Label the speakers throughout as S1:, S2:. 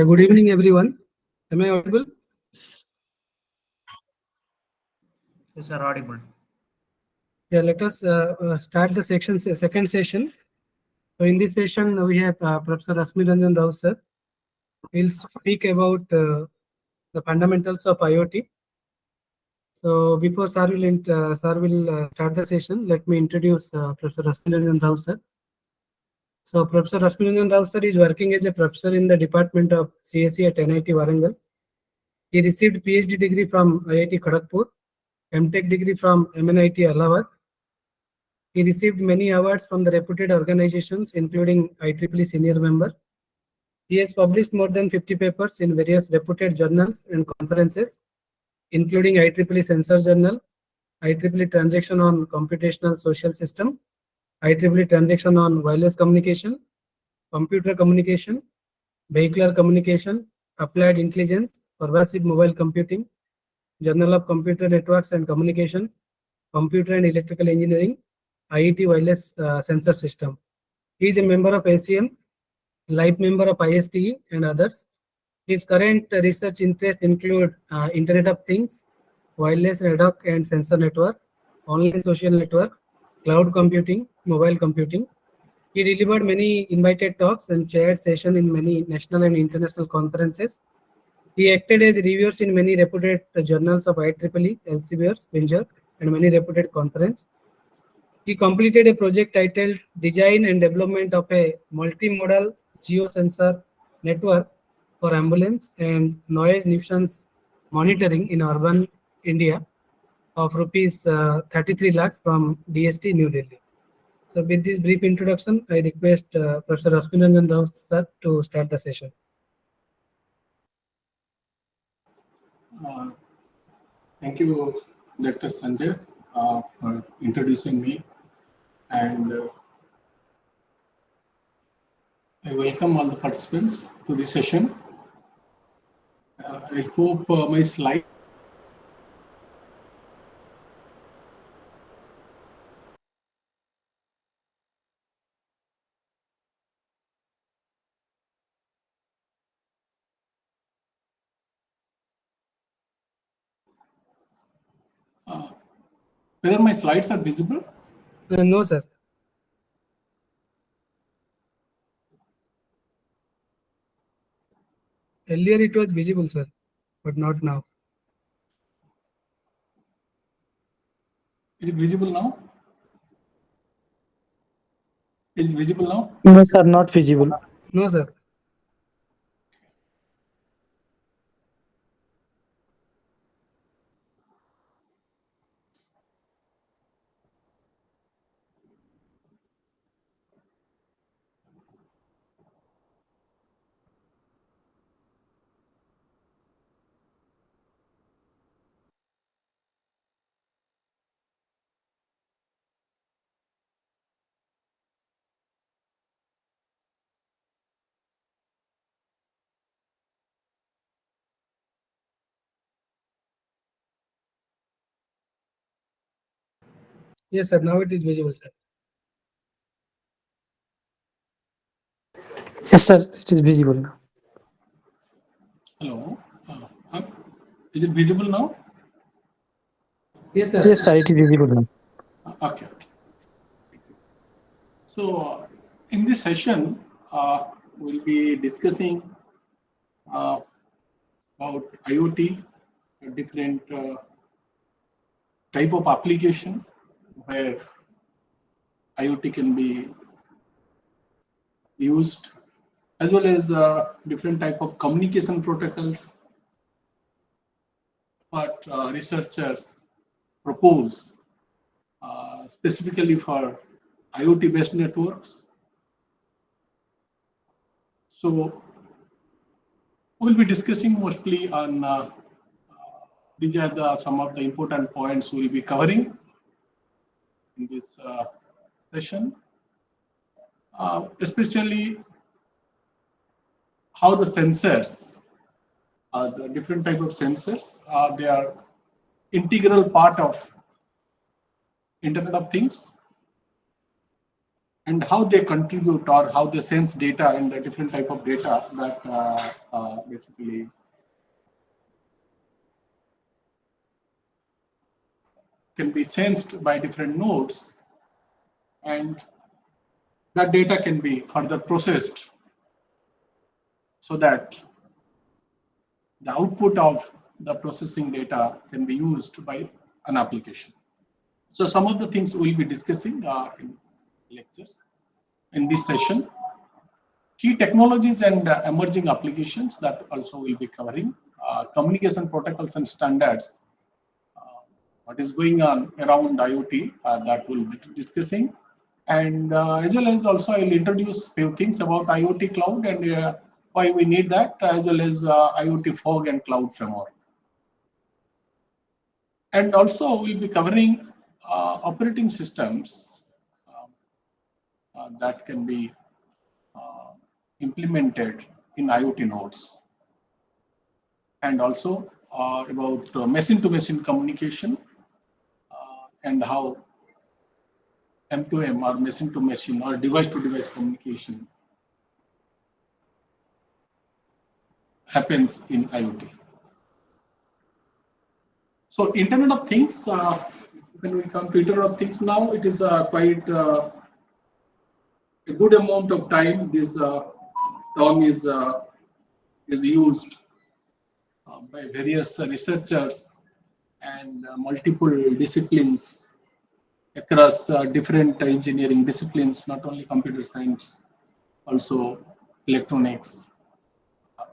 S1: Good evening, everyone. Am I audible?
S2: Yes, sir, audible.
S1: Yeah, let us start the second session. So in this session, we have Professor Rashmi Ranjan Rout, sir. We'll speak about the fundamentals of IoT. So before sir will start the session, let me introduce Professor Rashmi Ranjan Rout, sir. So Professor Rashmi Ranjan Rout, sir, is working as a professor in the Department of CSE at NIT Warangal. He received PhD degree from IIT Kharagpur, MTech degree from MNIT Allahabad. He received many awards from the reputed organizations, including IEEE senior member. He has published more than 50 papers in various reputed journals and conferences, including IEEE Sensor Journal, IEEE Transaction on Computational Social System, IEEE Transaction on Wireless Communication, Computer Communication, Vehicular Communication, Applied Intelligence, Pervasive Mobile Computing, Journal of Computer Networks and Communication, Computer and Electrical Engineering, IET Wireless Sensor System. He is a member of ACM, life member of ISTE and others. His current research interests include Internet of Things, wireless ad hoc and sensor network, online social network, cloud computing, mobile computing. He delivered many invited talks and chaired sessions in many national and international conferences. He acted as reviewers in many reputed journals of IEEE, Elsevier, Springer, and many reputed conferences. He completed a project titled Design and Development of a Multimodal Geosensor Network for Ambulance and Noise Nuisance Monitoring in Urban India of rupees 33 lakhs from DST New Delhi. So with this brief introduction, I request Professor Rashmi Ranjan Rout, sir, to start the session.
S3: Thank you, Dr. Sanjay, for introducing me, and I welcome all the participants to this session. I hope my slide. Whether my slides are visible?
S1: No, sir. Earlier it was visible, sir, but not now.
S3: Is it visible now? Is it visible now?
S2: No, sir, not visible.
S1: No, sir. Yes, sir. Now it is visible, sir.
S2: Yes, sir, it is visible now.
S3: Hello. Is it visible now?
S1: Yes, sir.
S2: Yes, sir, it is visible now.
S3: Okay. So, in this session, we'll be discussing about IoT, a different type of application where IoT can be used, as well as different type of communication protocols what researchers propose specifically for IoT based networks. So we'll be discussing mostly on these are some of the important points we'll be covering in this session, especially how the sensors, the different type of sensors, they are integral part of Internet of Things, and how they contribute or how they sense data and the different type of data that basically can be sensed by different nodes, and that data can be further processed so that the output of the processing data can be used by an application. So some of the things we'll be discussing in lectures in this session. Key technologies and emerging applications that also we'll be covering. Communication protocols and standards. What is going on around IoT that we'll be discussing. And as well as also I'll introduce few things about IoT cloud and why we need that, as well as IoT fog and cloud framework. And also we'll be covering operating systems that can be implemented in IoT nodes, and also about machine-to-machine communication and how M2M or machine-to-machine or device-to-device communication happens in IoT. So Internet of Things, when we come to Internet of Things now, it is quite a good amount of time this term is used by various researchers and multiple disciplines across different engineering disciplines, not only computer science, also electronics,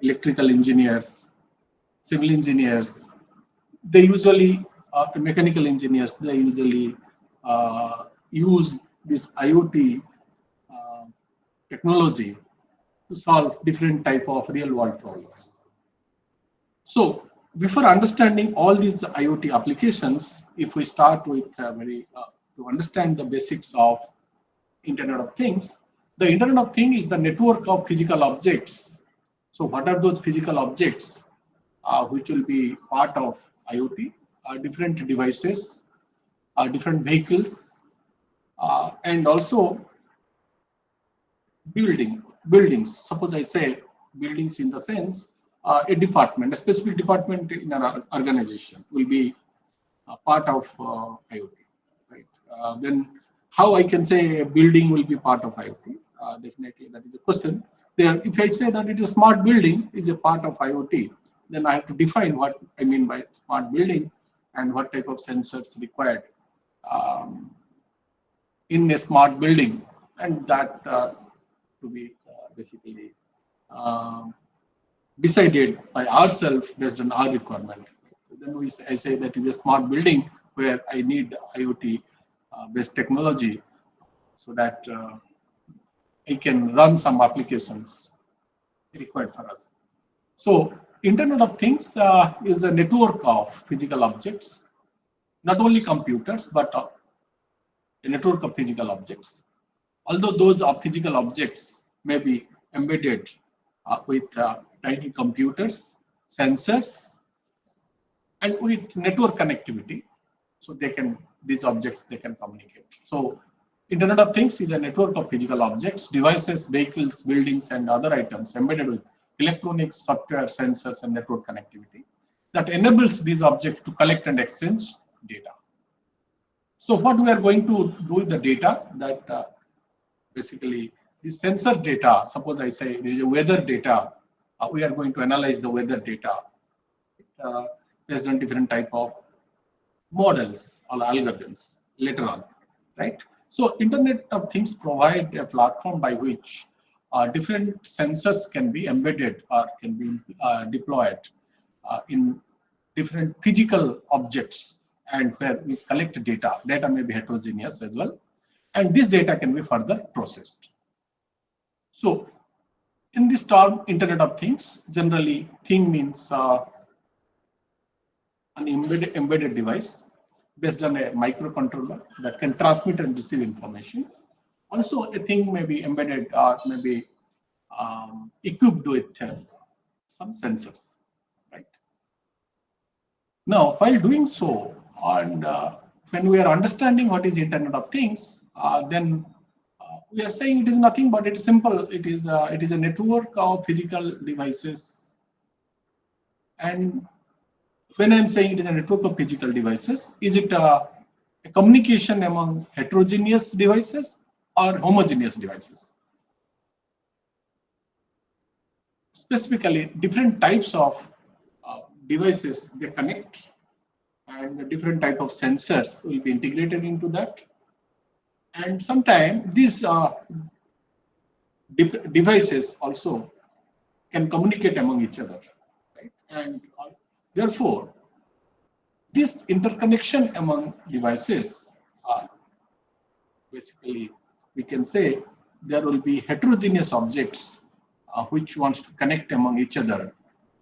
S3: electrical engineers, civil engineers. They usually, mechanical engineers, they usually use this IoT technology to solve different type of real world problems. So before understanding all these IoT applications, if we start with to understand the basics of Internet of Things, the Internet of Things is the network of physical objects. So what are those physical objects which will be part of IoT? Different devices, different vehicles, and also buildings. Suppose I say buildings in the sense a department, a specific department in an organization will be a part of IoT, right? Then how I can say a building will be part of IoT? Definitely that is a question. There, if I say that it is a smart building is a part of IoT, then I have to define what I mean by smart building and what type of sensors required in a smart building, and that to be basically decided by ourselves based on our requirement. Then I say that is a smart building where I need IoT based technology so that I can run some applications required for us. So Internet of Things is a network of physical objects, not only computers, but a network of physical objects. Although those are physical objects may be embedded with tiny computers, sensors, and with network connectivity, so these objects can communicate. So Internet of Things is a network of physical objects, devices, vehicles, buildings, and other items embedded with electronics, software, sensors, and network connectivity that enables these objects to collect and exchange data. So what we are going to do with the data, that basically the sensor data, suppose I say there is a weather data, we are going to analyze the weather data based on different type of models or algorithms later on, right? So Internet of Things provide a platform by which different sensors can be embedded or can be deployed in different physical objects, and where we collect data. Data may be heterogeneous as well, and this data can be further processed. So in this term, Internet of Things, generally thing means an embedded device based on a microcontroller that can transmit and receive information. Also, a thing may be embedded or may be equipped with some sensors, right? Now, while doing so, and when we are understanding what is Internet of Things, then we are saying it is nothing but it is simple. It is a network of physical devices. And when I'm saying it is a network of physical devices, is it a communication among heterogeneous devices or homogeneous devices? Specifically, different types of devices they connect, and different type of sensors will be integrated into that. And sometimes these devices also can communicate among each other, right? And therefore, this interconnection among devices, basically, we can say there will be heterogeneous objects which wants to connect among each other,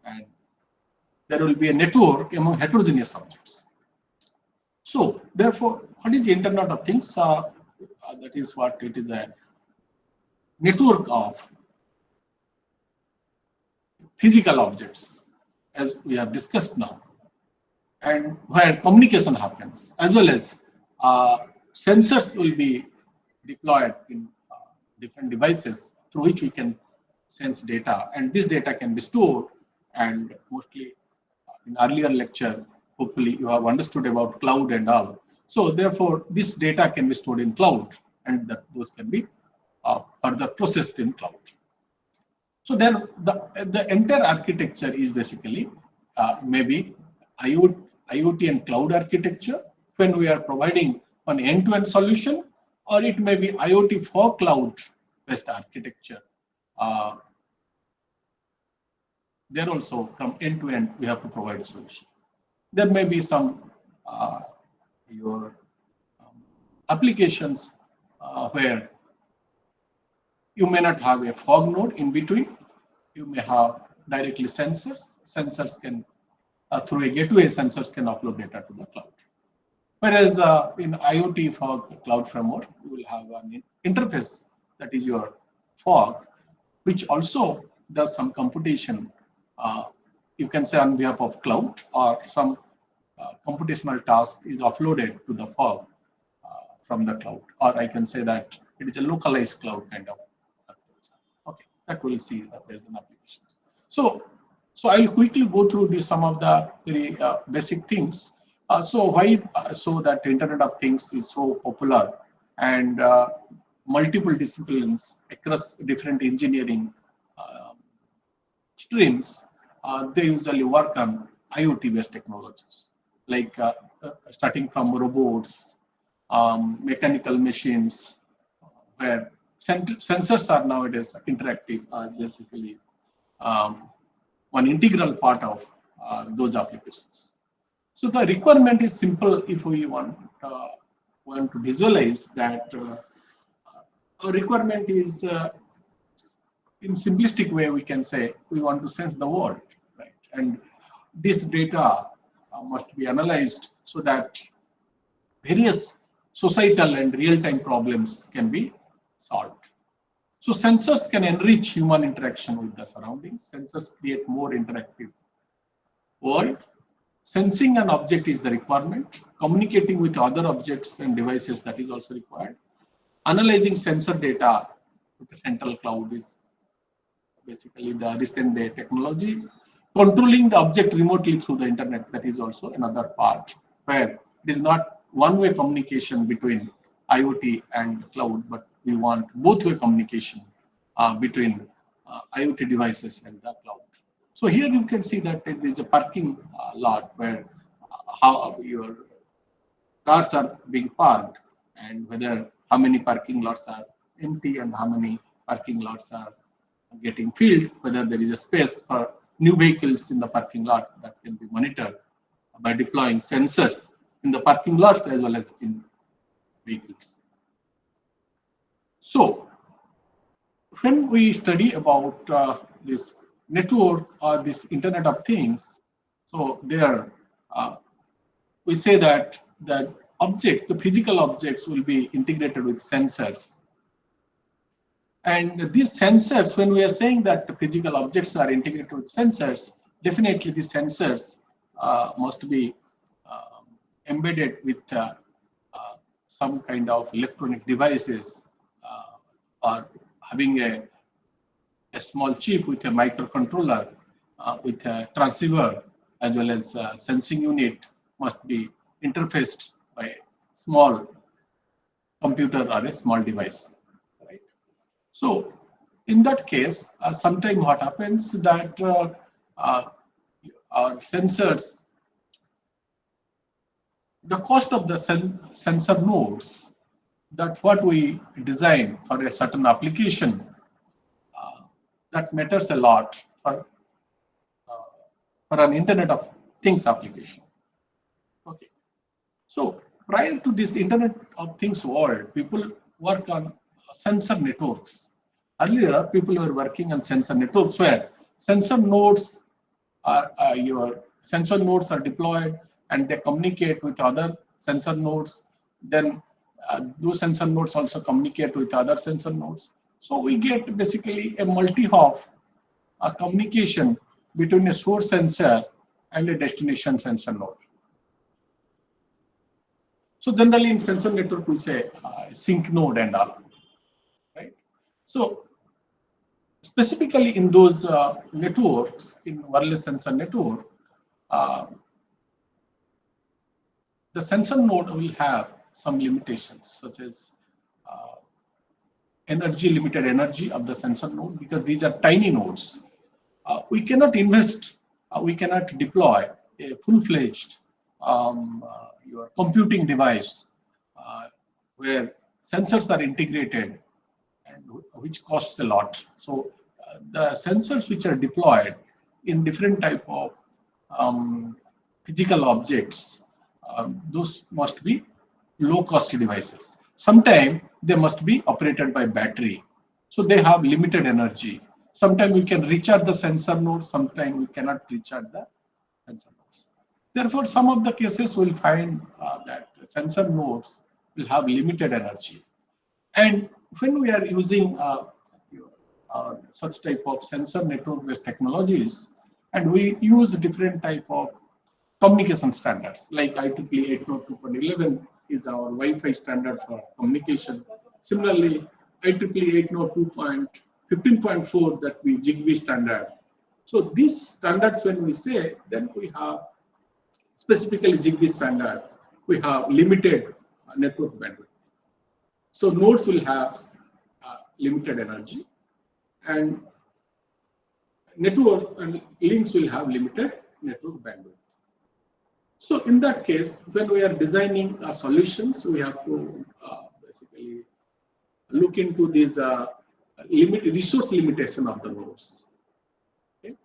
S3: and there will be a network among heterogeneous objects. So, therefore, what is the Internet of Things? That is what it is, a network of physical objects, as we have discussed now, and where communication happens, as well as sensors will be deployed in different devices through which we can sense data, and this data can be stored. And mostly in earlier lecture, hopefully you have understood about cloud and all. So therefore, this data can be stored in cloud, and those can be further processed in cloud. So then the entire architecture is basically maybe IoT and cloud architecture when we are providing an end-to-end solution, or it may be IoT for cloud-based architecture. There also, from end to end, we have to provide a solution. There may be some your applications where you may not have a fog node in between. You may have directly sensors. Sensors can, through a gateway, sensors can upload data to the cloud. Whereas in IoT for cloud framework, you will have an interface that is your fog, which also does some computation. You can say on behalf of cloud, or some computational task is offloaded to the fog from the cloud, or I can say that it is a localized cloud kind of architecture. Okay, that we'll see based on applications. So I'll quickly go through some of the very basic things. So why so that Internet of Things is so popular, and multiple disciplines across different engineering streams, they usually work on IoT-based technologies, like starting from robots, mechanical machines, where sensors are nowadays interactive, basically one integral part of those applications. So the requirement is simple. If we want to visualize that, our requirement is in simplistic way, we can say we want to sense the world, right? And this data must be analyzed so that various societal and real-time problems can be solved. So sensors can enrich human interaction with the surroundings. Sensors create more interactive world. Sensing an object is the requirement. Communicating with other objects and devices, that is also required. Analyzing sensor data with the central cloud is basically the recent day technology. Controlling the object remotely through the internet, that is also another part, where it is not one-way communication between IoT and cloud, but we want both-way communication between IoT devices and the cloud. So here you can see that there is a parking lot where how your cars are being parked, and whether how many parking lots are empty and how many parking lots are getting filled, whether there is a space for new vehicles in the parking lot, that can be monitored by deploying sensors in the parking lots as well as in vehicles. So when we study about this network or this Internet of Things, so there we say that the physical objects will be integrated with sensors. And these sensors, when we are saying that the physical objects are integrated with sensors, definitely these sensors must be embedded with some kind of electronic devices or having a small chip with a microcontroller with a transceiver as well as a sensing unit must be interfaced by a small computer or a small device, right? So in that case, sometimes what happens that our sensors, the cost of the sensor nodes that what we design for a certain application, that matters a lot for an Internet of Things application. Okay. So prior to this Internet of Things world, people work on sensor networks. Earlier, people were working on sensor networks where sensor nodes are deployed and they communicate with other sensor nodes. Then those sensor nodes also communicate with other sensor nodes. So we get basically a multi-hop communication between a source sensor and a destination sensor node. So generally in sensor network we say sync node and all, right? So specifically in those networks, in wireless sensor network, the sensor node will have some limitations, such as limited energy of the sensor node, because these are tiny nodes. We cannot invest, we cannot deploy a full-fledged your computing device where sensors are integrated and which costs a lot. So the sensors which are deployed in different type of physical objects, those must be low-cost devices. Sometimes they must be operated by battery, so they have limited energy. Sometimes we can recharge the sensor node, sometimes we cannot recharge the sensor nodes. Therefore, some of the cases will find that sensor nodes will have limited energy. And when we are using such type of sensor network-based technologies, and we use different type of communication standards, like IEEE 802.11 is our Wi-Fi standard for communication. Similarly, IEEE 802.15.4, that we Zigbee standard. So these standards, when we say, then we have specifically Zigbee standard, we have limited network bandwidth. So nodes will have limited energy, and network and links will have limited network bandwidth. So in that case, when we are designing solutions, we have to basically look into these resource limitation of the nodes. Okay?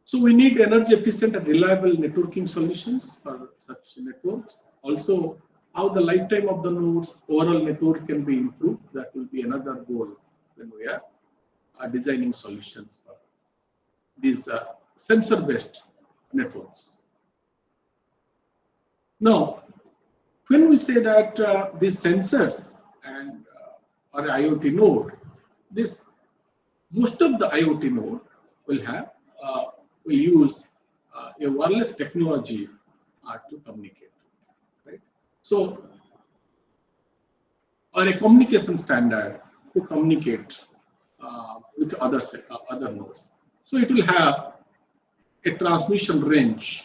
S3: So we need energy efficient and reliable networking solutions for such networks. Also, how the lifetime of the nodes, overall network can be improved. That will be another goal when we are designing solutions for these sensor-based networks. Now, when we say that these sensors and or IoT node, most of the IoT node will have will use a wireless technology to communicate, right? So, or a communication standard to communicate with other nodes. So it will have a transmission range.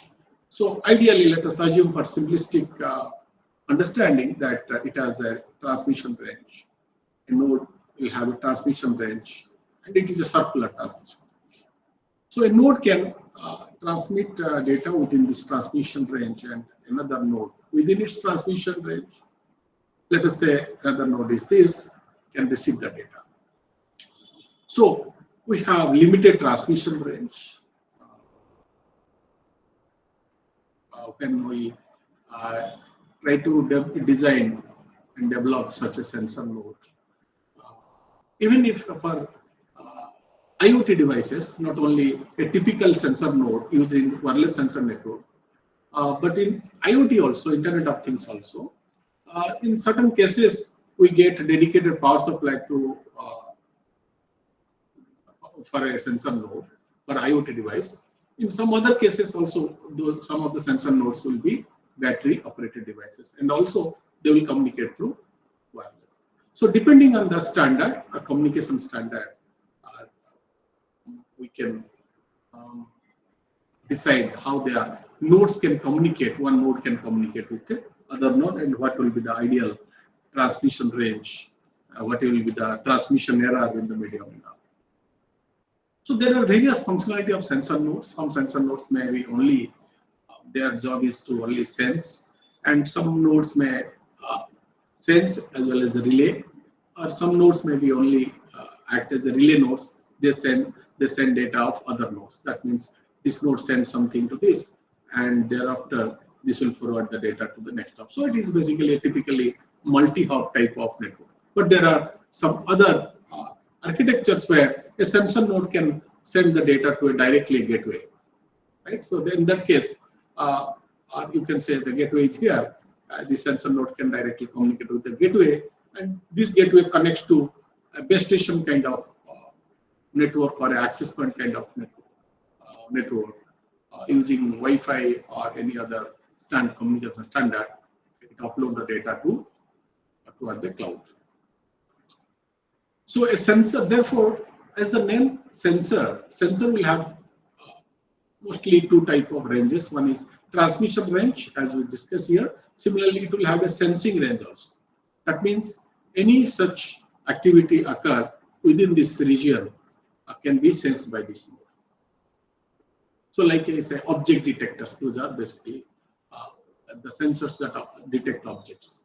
S3: So ideally, let us assume for simplistic understanding that it has a transmission range. A node will have a transmission range, and it is a circular transmission range. So a node can transmit data within this transmission range, and another node within its transmission range, let us say another node is this, can receive the data. So we have limited transmission range. When we try to design and develop such a sensor node, even if for IoT devices, not only a typical sensor node using wireless sensor network, but in IoT also, Internet of Things also, in certain cases we get dedicated power supply to for a sensor node for IoT device. In some other cases also, some of the sensor nodes will be battery operated devices, and also they will communicate through wireless. So depending on the standard, a communication standard, we can decide how the nodes can communicate. One node can communicate with the other node, and what will be the ideal transmission range, what will be the transmission error in the medium. So there are various functionality of sensor nodes. Some sensor nodes may be only, their job is to only sense, and some nodes may sense as well as a relay, or some nodes may be only act as a relay nodes. They send data of other nodes. That means this node sends something to this, and thereafter this will forward the data to the next hop. So it is basically a typically multi-hop type of network. But there are some other architectures where a sensor node can send the data to a directly gateway, right? So in that case, or you can say the gateway is here. The sensor node can directly communicate with the gateway, and this gateway connects to a base station kind of network or an access point kind of network using Wi-Fi or any other communication standard. It upload the data to the cloud. So a sensor, therefore, as the name sensor will have mostly two types of ranges. One is transmission range, as we discussed here. Similarly, it will have a sensing range also. That means any such activity occur within this region can be sensed by this node. So like I say, object detectors, those are basically the sensors that detect objects.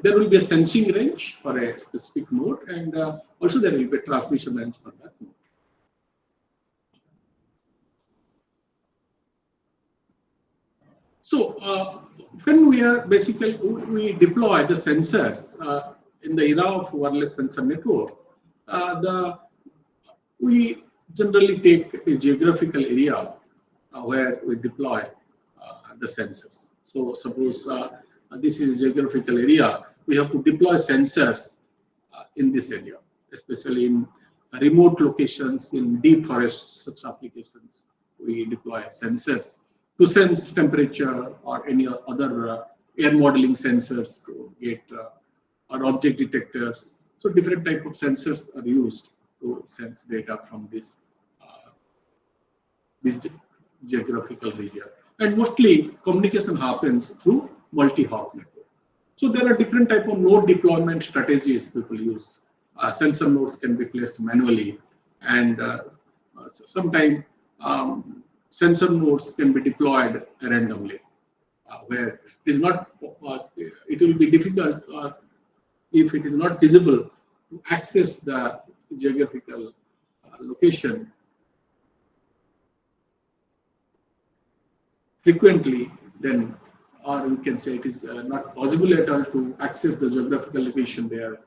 S3: There will be a sensing range for a specific node, and also there will be a transmission range for that node. So when we deploy the sensors in the era of wireless sensor network, we generally take a geographical area where we deploy the sensors. So suppose this is a geographical area, we have to deploy sensors in this area, especially in remote locations, in deep forest such applications. We deploy sensors to sense temperature or any other air modeling sensors to get or object detectors. So different type of sensors are used to sense data from this geographical region. And mostly communication happens through multi-hop network. So there are different type of node deployment strategies people use. Sensor nodes can be placed manually, and sometimes sensor nodes can be deployed randomly, where it is not. It will be difficult if it is not feasible to access the geographical location frequently, then, or we can say it is not possible at all to access the geographical location there.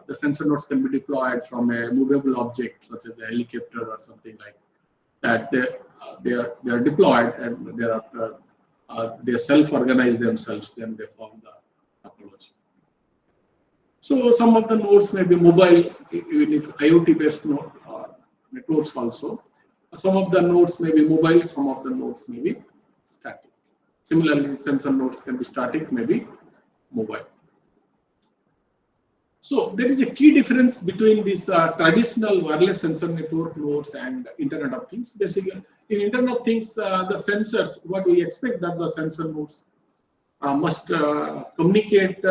S3: The sensor nodes can be deployed from a movable object such as a helicopter or something like that. They are deployed, and thereafter they self-organize themselves. Then they form the topology. So some of the nodes may be mobile, even if IoT-based node networks also. Some of the nodes may be mobile. Some of the nodes may be static. Similarly, sensor nodes can be static, maybe mobile. So there is a key difference between these traditional wireless sensor network nodes and Internet of Things. Basically, in Internet of Things, the sensors, what we expect that the sensor nodes must communicate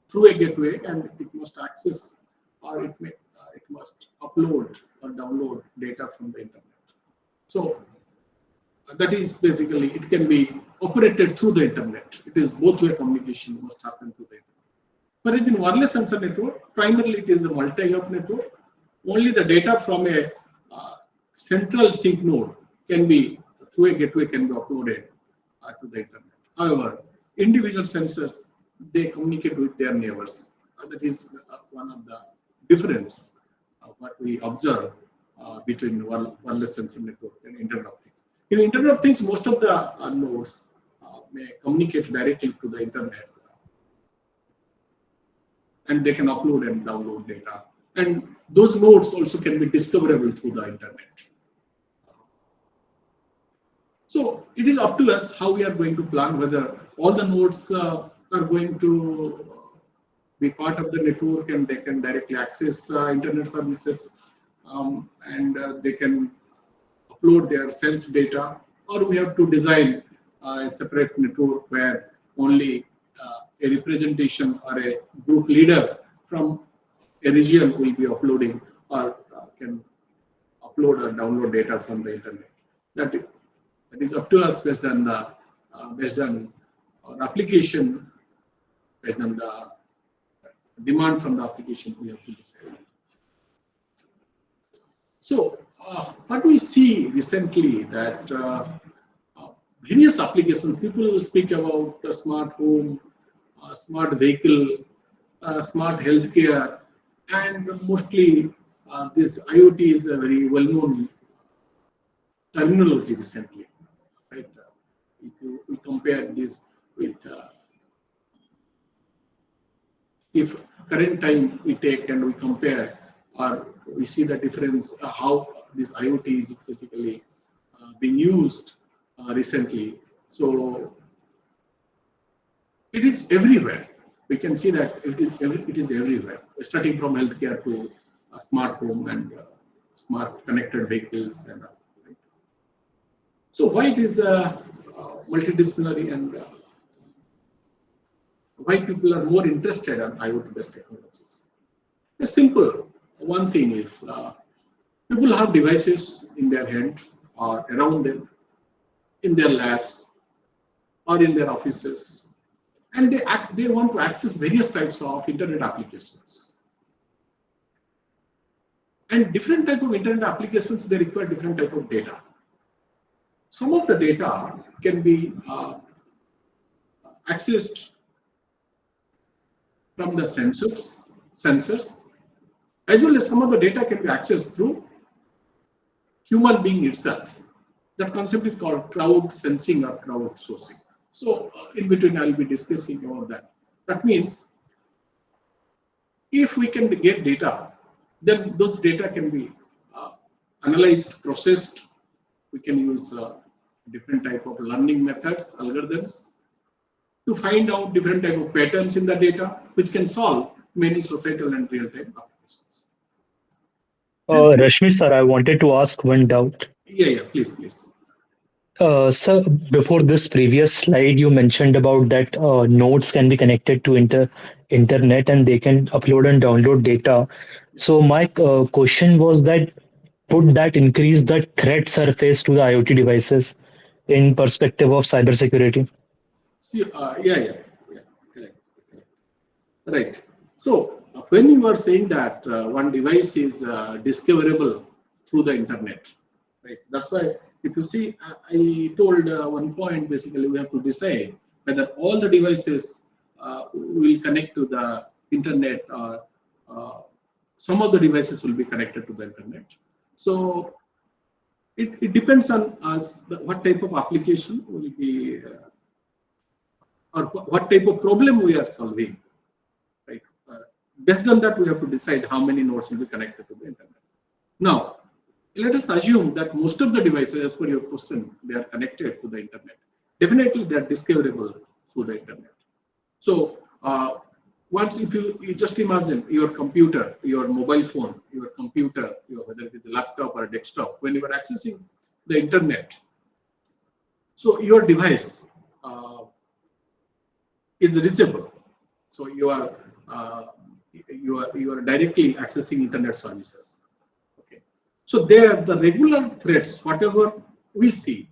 S3: through a gateway, and it must access, or it must upload or download data from the internet. So that is basically, it can be operated through the internet. It is both-way communication must happen through the internet. Whereas in wireless sensor network, primarily it is a multi-hop network. Only the data from a central sync node can be, through a gateway, can be uploaded to the internet. However, individual sensors, they communicate with their neighbors. That is one of the difference of what we observe between wireless sensor network and Internet of Things. In Internet of Things, most of the nodes may communicate directly to the internet, and they can upload and download data. And those nodes also can be discoverable through the internet. So it is up to us how we are going to plan whether all the nodes are going to be part of the network and they can directly access internet services, and they can upload their sense data, or we have to design a separate network where only a representation or a group leader from a region will be uploading or can upload or download data from the internet. That is up to us based on the our application, based on the demand from the application we have to decide. So what we see recently that various applications, people will speak about a smart home, smart vehicle, smart healthcare, and mostly this IoT is a very well-known terminology recently, right? If we compare this with if current time we take and we compare, or we see the difference how this IoT is basically being used recently. So it is everywhere. We can see that it is everywhere, starting from healthcare to a smart home and smart connected vehicles. And right? So why it is multidisciplinary and why people are more interested in IoT-based technologies? The simple one thing is people have devices in their hand or around them, in their labs or in their offices, and they want to access various types of internet applications. And different type of internet applications, they require different type of data. Some of the data can be accessed from the sensors, as well as some of the data can be accessed through human being itself. That concept is called crowd sensing or crowd sourcing. So in between, I'll be discussing about that. That means if we can get data, then those data can be analyzed, processed. We can use different type of learning methods, algorithms, to find out different type of patterns in the data, which can solve many societal and real-time applications.
S4: Rashmi sir, I wanted to ask one doubt.
S3: Yeah, please.
S4: Sir, before this previous slide, you mentioned about that nodes can be connected to internet and they can upload and download data. So my question was that would that increase the threat surface to the IoT devices in perspective of cybersecurity?
S3: See, correct. Right. So when you are saying that one device is discoverable through the internet, right? That's why if you see, I told one point, basically we have to decide whether all the devices will connect to the internet or some of the devices will be connected to the internet. So it depends on us, what type of application will be or what type of problem we are solving. Right. Based on that, we have to decide how many nodes will be connected to the internet. Now, let us assume that most of the devices, as per your question, they are connected to the internet. Definitely, they are discoverable through the internet. So, once if you just imagine your computer, your mobile phone, your computer, whether it is a laptop or a desktop, when you are accessing the internet, so your device is reachable. So you are directly accessing internet services. Okay. So there, the regular threats, whatever we see,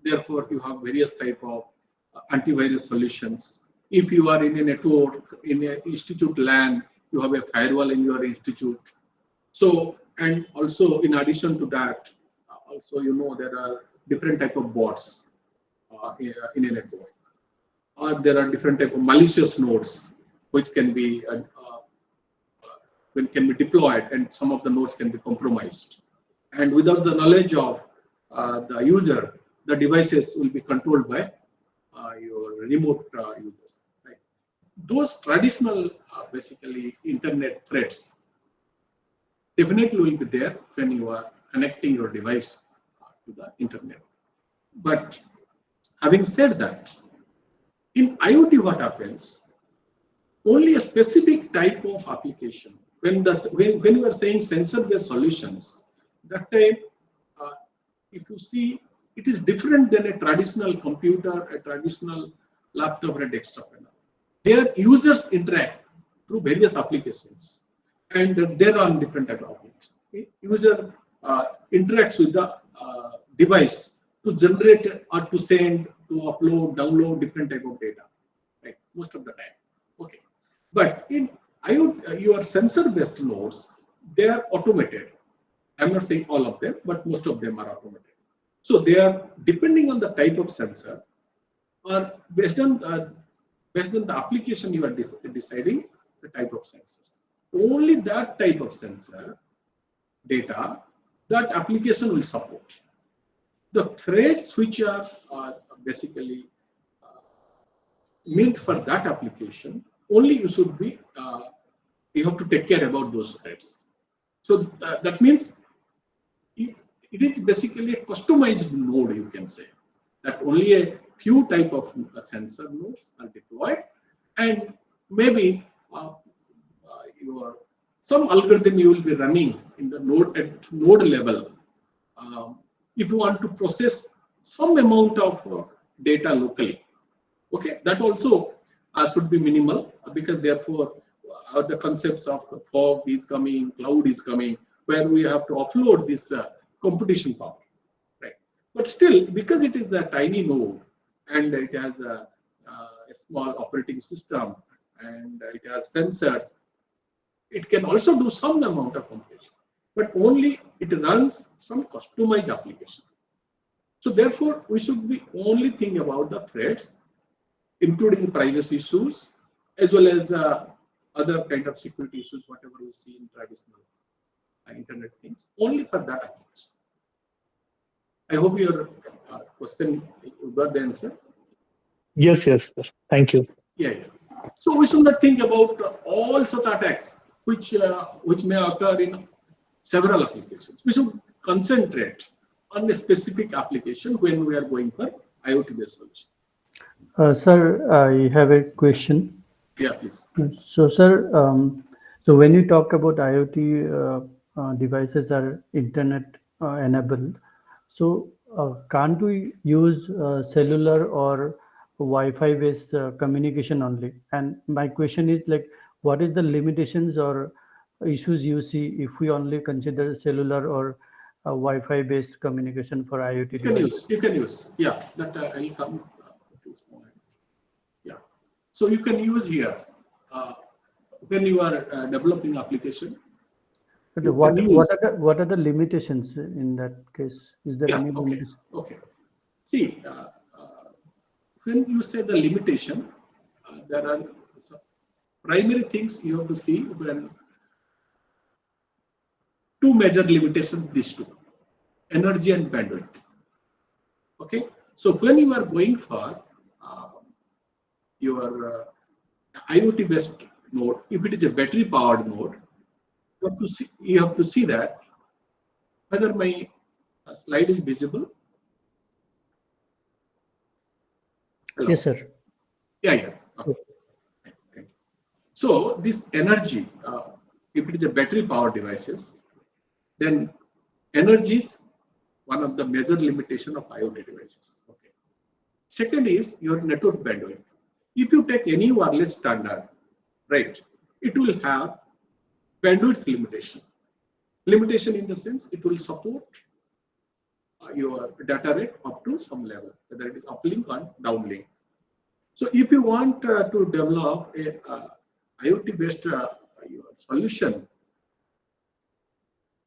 S3: therefore you have various type of antivirus solutions. If you are in a network, in an institute LAN, you have a firewall in your institute. So, and also in addition to that, also there are different type of bots in a network. Or there are different type of malicious nodes which can be deployed, and some of the nodes can be compromised. And without the knowledge of the user, the devices will be controlled by your remote users. Right? Those traditional, basically internet threats, definitely will be there when you are connecting your device to the internet. But having said that, in IoT, what happens? Only a specific type of application. When we are saying sensor-based solutions, that time, if you see, it is different than a traditional computer, a traditional laptop, or a desktop. Their users interact through various applications, and they're on different type of applications. User interacts with the device to generate or to send, to upload, download different type of data, right? Most of the time. Okay. But in IoT, your sensor-based nodes, they are automated. I'm not saying all of them, but most of them are automated. So they are depending on the type of sensor, or based on the application you are deciding the type of sensors. Only that type of sensor data that application will support. The threads which are basically meant for that application, only you should be, you have to take care about those threads. So that means it is basically a customized node, you can say, that only a few type of sensor nodes are deployed, and maybe some algorithm you will be running in the node at node level. If you want to process some amount of data locally, okay, that also should be minimal, because therefore the concepts of fog is coming, cloud is coming, where we have to offload this computation power, right? But still, because it is a tiny node and it has a small operating system and it has sensors, it can also do some amount of computation, but only it runs some customized application. So therefore, we should be only thinking about the threads, including privacy issues, as well as other kind of security issues, whatever we see in traditional internet things, only for that application. I hope your question, you got the answer.
S4: Yes, sir. Thank you.
S3: Yeah. So we should not think about all such attacks which may occur in several applications. We should concentrate on a specific application when we are going for IoT-based solution.
S2: Sir, I have a question.
S3: Yeah, please.
S2: So, sir, so when you talk about IoT devices are internet enabled, so can't we use cellular or Wi-Fi based communication only? And my question is like, what is the limitations or issues you see if we only consider cellular or Wi-Fi based communication for IoT devices?
S3: You can use. Yeah, that I'll come at this point. Yeah. So you can use here when you are developing application.
S2: But what are the limitations in that case? Is there any limitation?
S3: Okay. See, when you say the limitation, there are some primary things you have to see. When two major limitations, these two, energy and bandwidth. Okay. So when you are going for your IoT based node, if it is a battery powered node, you have to see that whether my slide is visible. Hello?
S2: Yes, sir.
S3: Yeah. Okay. Thank you. So this energy, if it is a battery powered devices, then energy is one of the major limitation of IoT devices. Okay. Second is your network bandwidth. If you take any wireless standard, right, it will have bandwidth limitation. Limitation in the sense it will support your data rate up to some level, whether it is uplink or downlink. So if you want to develop a IoT based solution,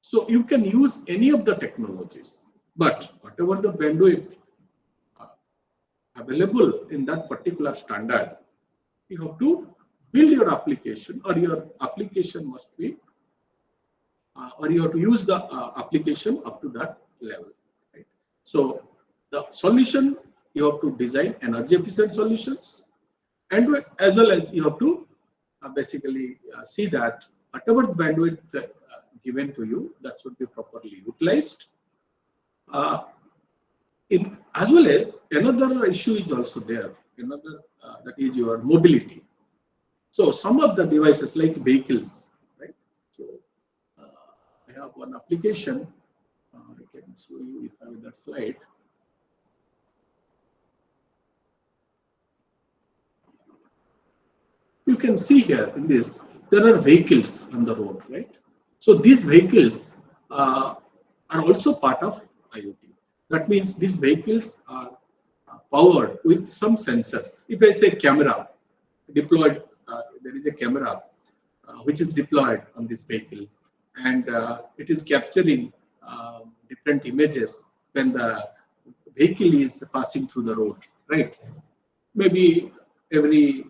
S3: so you can use any of the technologies, but whatever the bandwidth available in that particular standard, you have to build your application, or your application must be, or you have to use the application up to that level. Right? So the solution, you have to design energy efficient solutions, and as well as you have to basically see that whatever bandwidth given to you, that should be properly utilized. As well as another issue is also there. Another that is your mobility. So some of the devices like vehicles, right? So I have one application. I can show you if I have that slide. You can see here in this, there are vehicles on the road, right? So these vehicles are also part of IoT. That means these vehicles are powered with some sensors. If I say camera deployed, there is a camera which is deployed on this vehicle, and it is capturing different images when the vehicle is passing through the road, right? Maybe every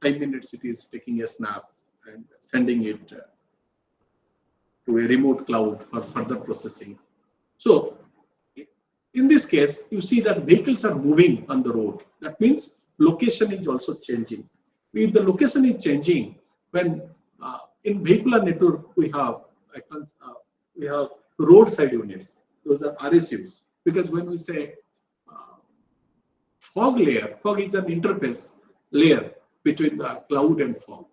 S3: 5 minutes it is taking a snap and sending it to a remote cloud for further processing. So in this case, you see that vehicles are moving on the road. That means location is also changing. If the location is changing, when in vehicular network we have roadside units. Those are RSUs. Because when we say fog layer, fog is an interface layer between the cloud and fog.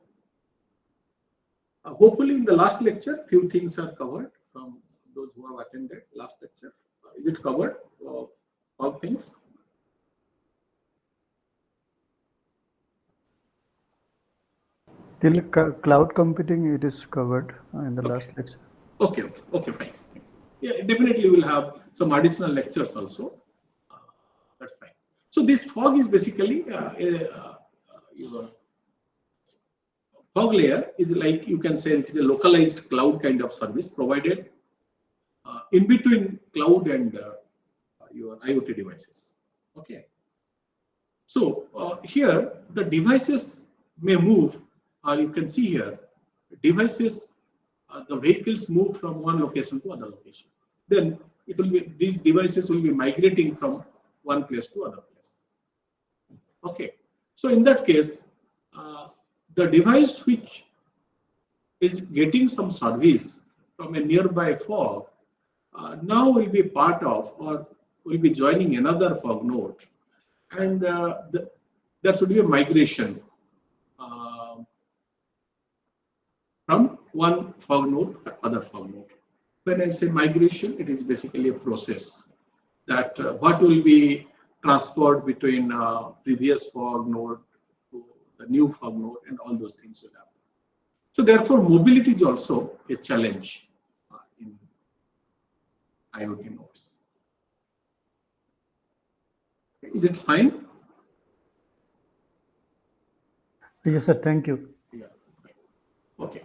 S3: Hopefully, in the last lecture, few things are covered from those who have attended last lecture. Is it covered? All things?
S2: Till cloud computing, it is covered in the last lecture.
S3: Okay, fine. Yeah, definitely we'll have some additional lectures also. That's fine. So this fog is basically your fog layer is like, you can say it is a localized cloud kind of service provided in between cloud and your IoT devices. Okay. So here the devices may move, you can see here, devices, the vehicles move from one location to other location. Then it will be, these devices will be migrating from one place to other place. Okay. So in that case, the device which is getting some service from a nearby fog now will be part of or will be joining another fog node, and there should be a migration from one fog node to other fog node. When I say migration, it is basically a process that what will be transferred between previous fog node to the new fog node, and all those things will happen. So therefore, mobility is also a challenge in IoT nodes. Is it fine?
S2: Yes, sir. Thank you.
S3: Yeah. Okay.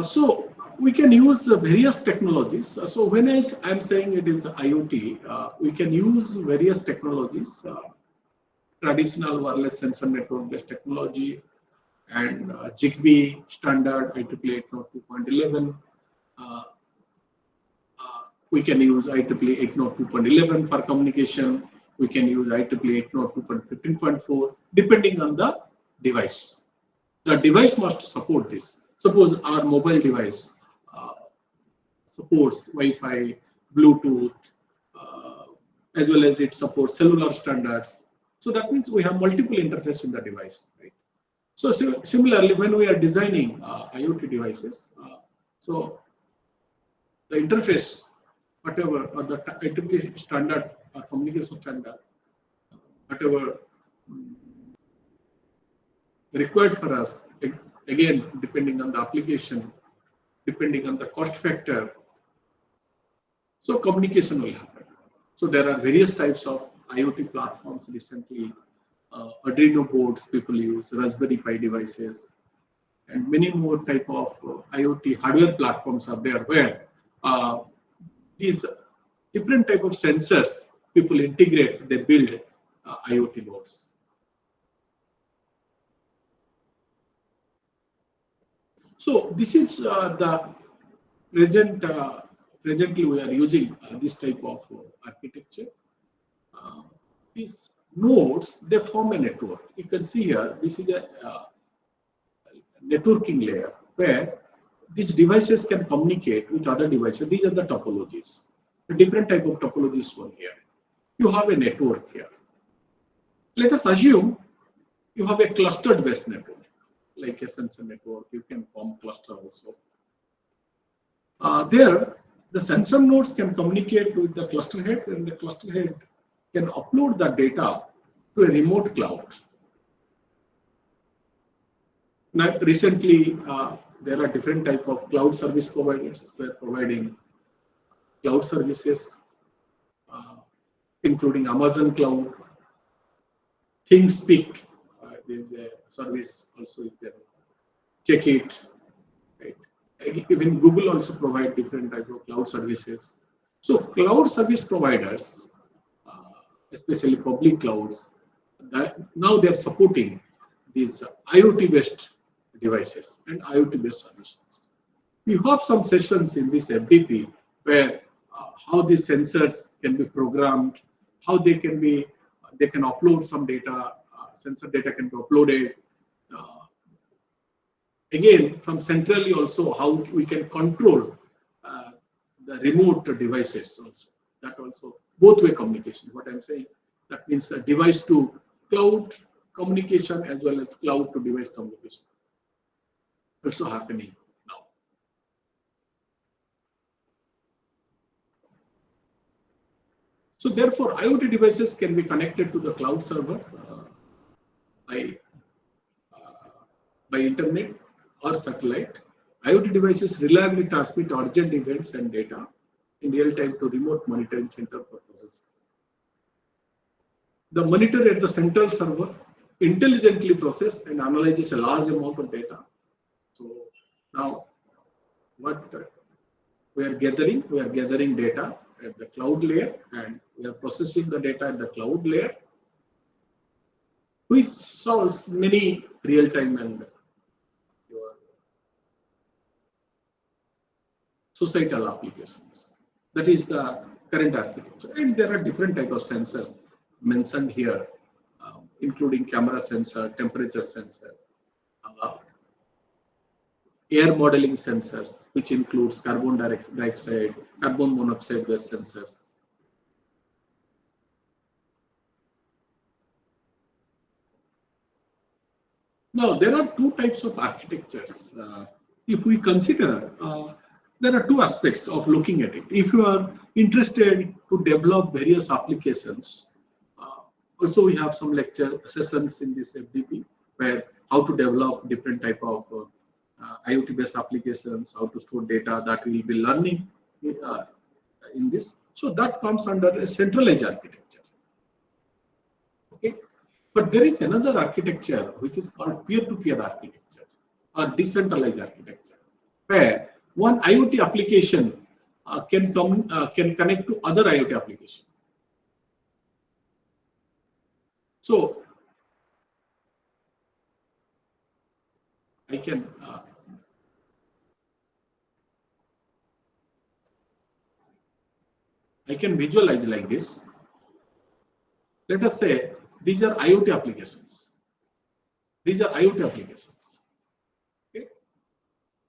S3: So we can use various technologies. So when I'm saying it is IoT, we can use various technologies, traditional wireless sensor network based technology, and Zigbee standard IEEE 802.11. We can use IEEE 802.11 for communication. We can use IEEE 802.15.4 depending on the device. The device must support this. Suppose our mobile device supports Wi-Fi, Bluetooth, as well as it supports cellular standards. So that means we have multiple interfaces in the device, right? So similarly, when we are designing IoT devices, so the interface, whatever, or the IEEE standard or communication standard, whatever required for us, again, depending on the application, depending on the cost factor, so communication will happen. So there are various types of IoT platforms recently, Arduino boards people use, Raspberry Pi devices, and many more type of IoT hardware platforms are there where these different type of sensors people integrate, they build IoT nodes. So this is the present. Presently, we are using this type of architecture. These nodes, they form a network. You can see here, this is a networking layer where these devices can communicate with other devices. These are the topologies. The different type of topologies shown here. You have a network here. Let us assume you have a clustered based network, like a sensor network. You can form cluster also. There, the sensor nodes can communicate with the cluster head, and the cluster head can upload the data to a remote cloud. Now, recently, there are different types of cloud service providers who are providing cloud services, including Amazon Cloud, ThinkSpeak. There's a service also, you can check it. Right? Even Google also provide different type of cloud services. So cloud service providers, especially public clouds, now they're supporting these IoT-based devices and IoT-based solutions. We have some sessions in this FDP where how these sensors can be programmed, how they can upload some data, sensor data can be uploaded. Again, from centrally also, how we can control the remote devices also. That also, both-way communication. What I'm saying, that means the device to cloud communication as well as cloud to device communication also happening now. So therefore, IoT devices can be connected to the cloud server by internet or satellite. IoT devices reliably transmit urgent events and data in real time to remote monitoring center for processing. The monitor at the central server intelligently processes and analyzes a large amount of data. So now what we are gathering data at the cloud layer, and we are processing the data at the cloud layer, which solves many real-time and your societal applications. That is the current architecture. And there are different types of sensors mentioned here, including camera sensor, temperature sensor, air modeling sensors, which includes carbon dioxide, carbon monoxide based sensors. Now, there are two types of architectures. If we consider, there are two aspects of looking at it. If you are interested to develop various applications, also we have some lecture sessions in this FDP where how to develop different type of IoT based applications, how to store data, that we will be learning in this. So that comes under a centralized architecture. Okay. But there is another architecture which is called peer-to-peer architecture or decentralized architecture, where one IoT application can connect to other IoT application. So I can visualize like this. Let us say these are IoT applications. These are IoT applications. Okay.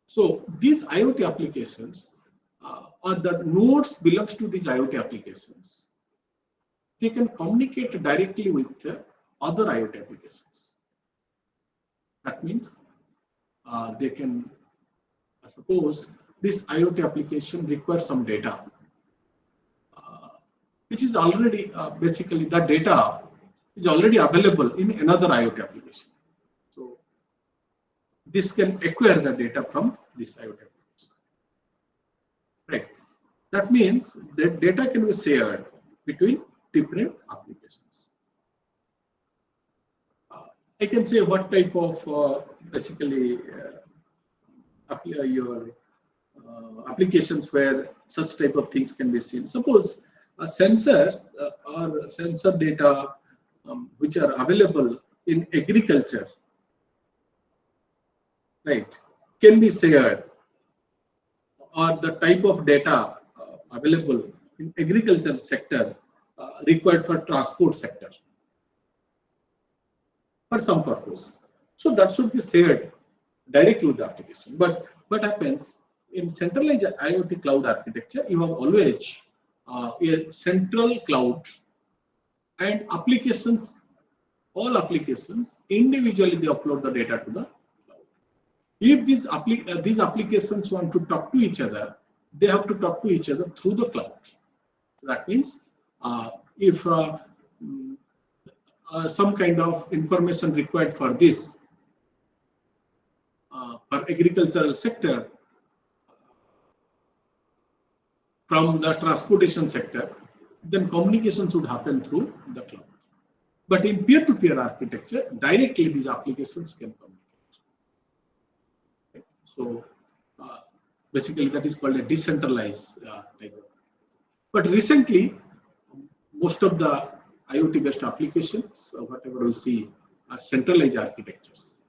S3: So these IoT applications or the nodes belongs to these IoT applications. They can communicate directly with other IoT applications. That means they can, suppose this IoT application requires some data, which is already basically the data is already available in another IoT application. So this can acquire the data from this IoT application. Right. That means that data can be shared between different applications. I can say what type of basically your applications where such type of things can be seen. Suppose sensors or sensor data which are available in agriculture, right, can be shared, or the type of data available in agriculture sector required for transport sector for some purpose. So that should be shared directly with the application. But what happens in centralized IoT cloud architecture, you have always a central cloud and applications all applications individually they upload the data to the cloud. If these applications want to talk to each other, they have to talk to each other through the cloud. That means if some kind of information required for this for agricultural sector from the transportation sector, then communication should happen through the cloud. But in peer-to-peer architecture, directly these applications can communicate. Okay. So basically that is called a decentralized type of. But recently, most of the IoT-based applications, whatever we see, are centralized architectures,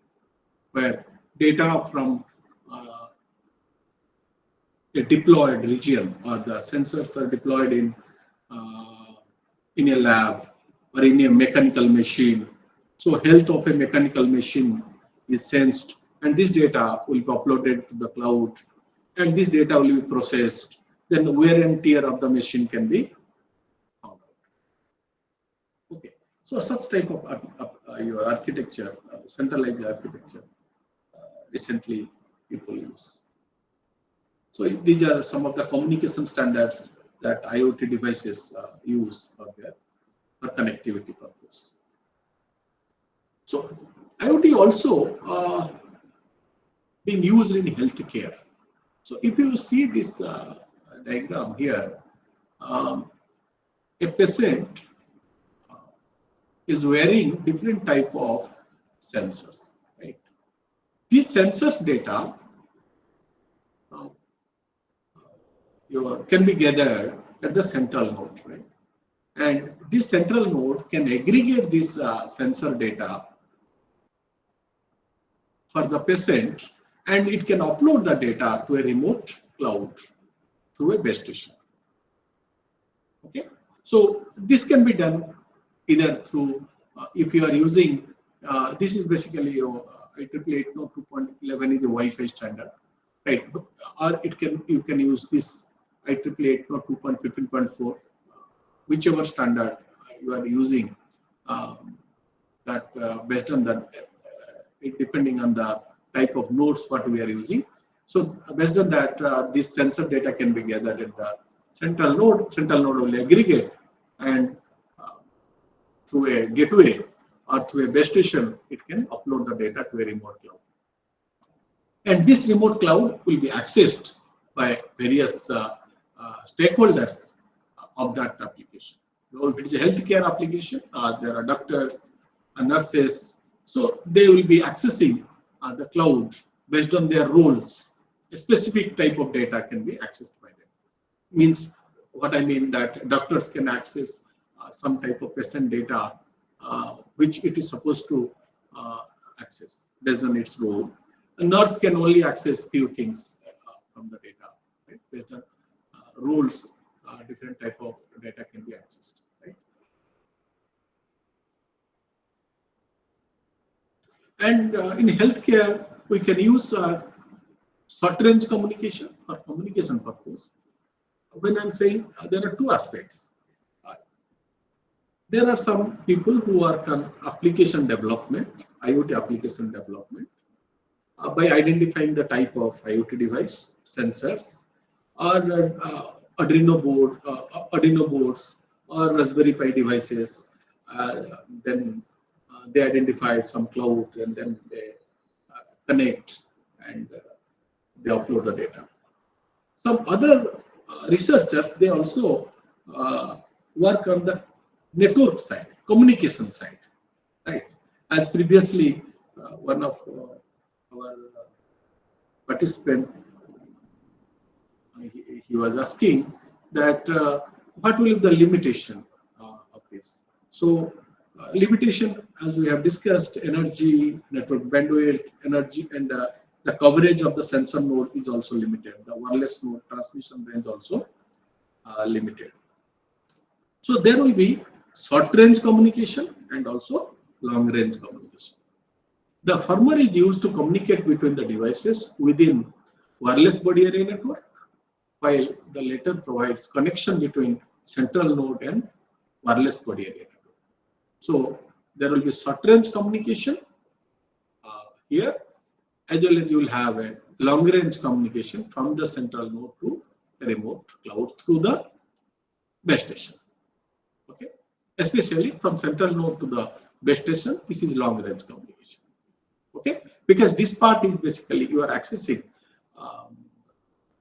S3: where data from a deployed region or the sensors are deployed in a lab or in a mechanical machine. So health of a mechanical machine is sensed, and this data will be uploaded to the cloud, and this data will be processed. Then the wear and tear of the machine can be found out. Okay, so such type of your architecture, centralized architecture, recently people use. So these are some of the communication standards that IoT devices use for connectivity purpose. So IoT also being used in healthcare. So if you see this diagram here, a patient is wearing different type of sensors, right? These sensors data can be gathered at the central node, right? And this central node can aggregate this sensor data for the patient, and it can upload the data to a remote cloud through a base station. Okay, so this can be done either through if you are using this is basically your IEEE 802.11 is a Wi-Fi standard, right? Or you can use this IEEE 802.15.4, whichever standard you are using. Based on that, depending on the type of nodes what we are using. So based on that, this sensor data can be gathered at the central node. Central node will aggregate, and through a gateway or through a base station, it can upload the data to a remote cloud. And this remote cloud will be accessed by various stakeholders of that application. So if it is a healthcare application, there are doctors and nurses, so they will be accessing the cloud based on their roles. A specific type of data can be accessed by them. Means what I mean that doctors can access some type of patient data which it is supposed to access based on its role. A nurse can only access few things from the data, right? Based on roles, different type of data can be accessed, right? And in healthcare, we can use short-range communication for communication purpose. When I'm saying there are two aspects. There are some people who work on application development, IoT application development, by identifying the type of IoT device, sensors, or Arduino boards, or Raspberry Pi devices. Then they identify some cloud, and then they connect, and they upload the data. Some other researchers, they also work on the network side, communication side, right? As previously, one of our participant, he was asking that what will be the limitation of this? So limitation, as we have discussed, energy, network bandwidth, energy, and the coverage of the sensor node is also limited. The wireless node transmission range also limited. So there will be short-range communication and also long-range communication. The former is used to communicate between the devices within wireless body area network, while the latter provides connection between central node and wireless body area network. So there will be short range communication here, as well as you will have a long range communication from the central node to the remote cloud through the base station. Okay, especially from central node to the base station, this is long range communication. Okay, because this part is basically you are accessing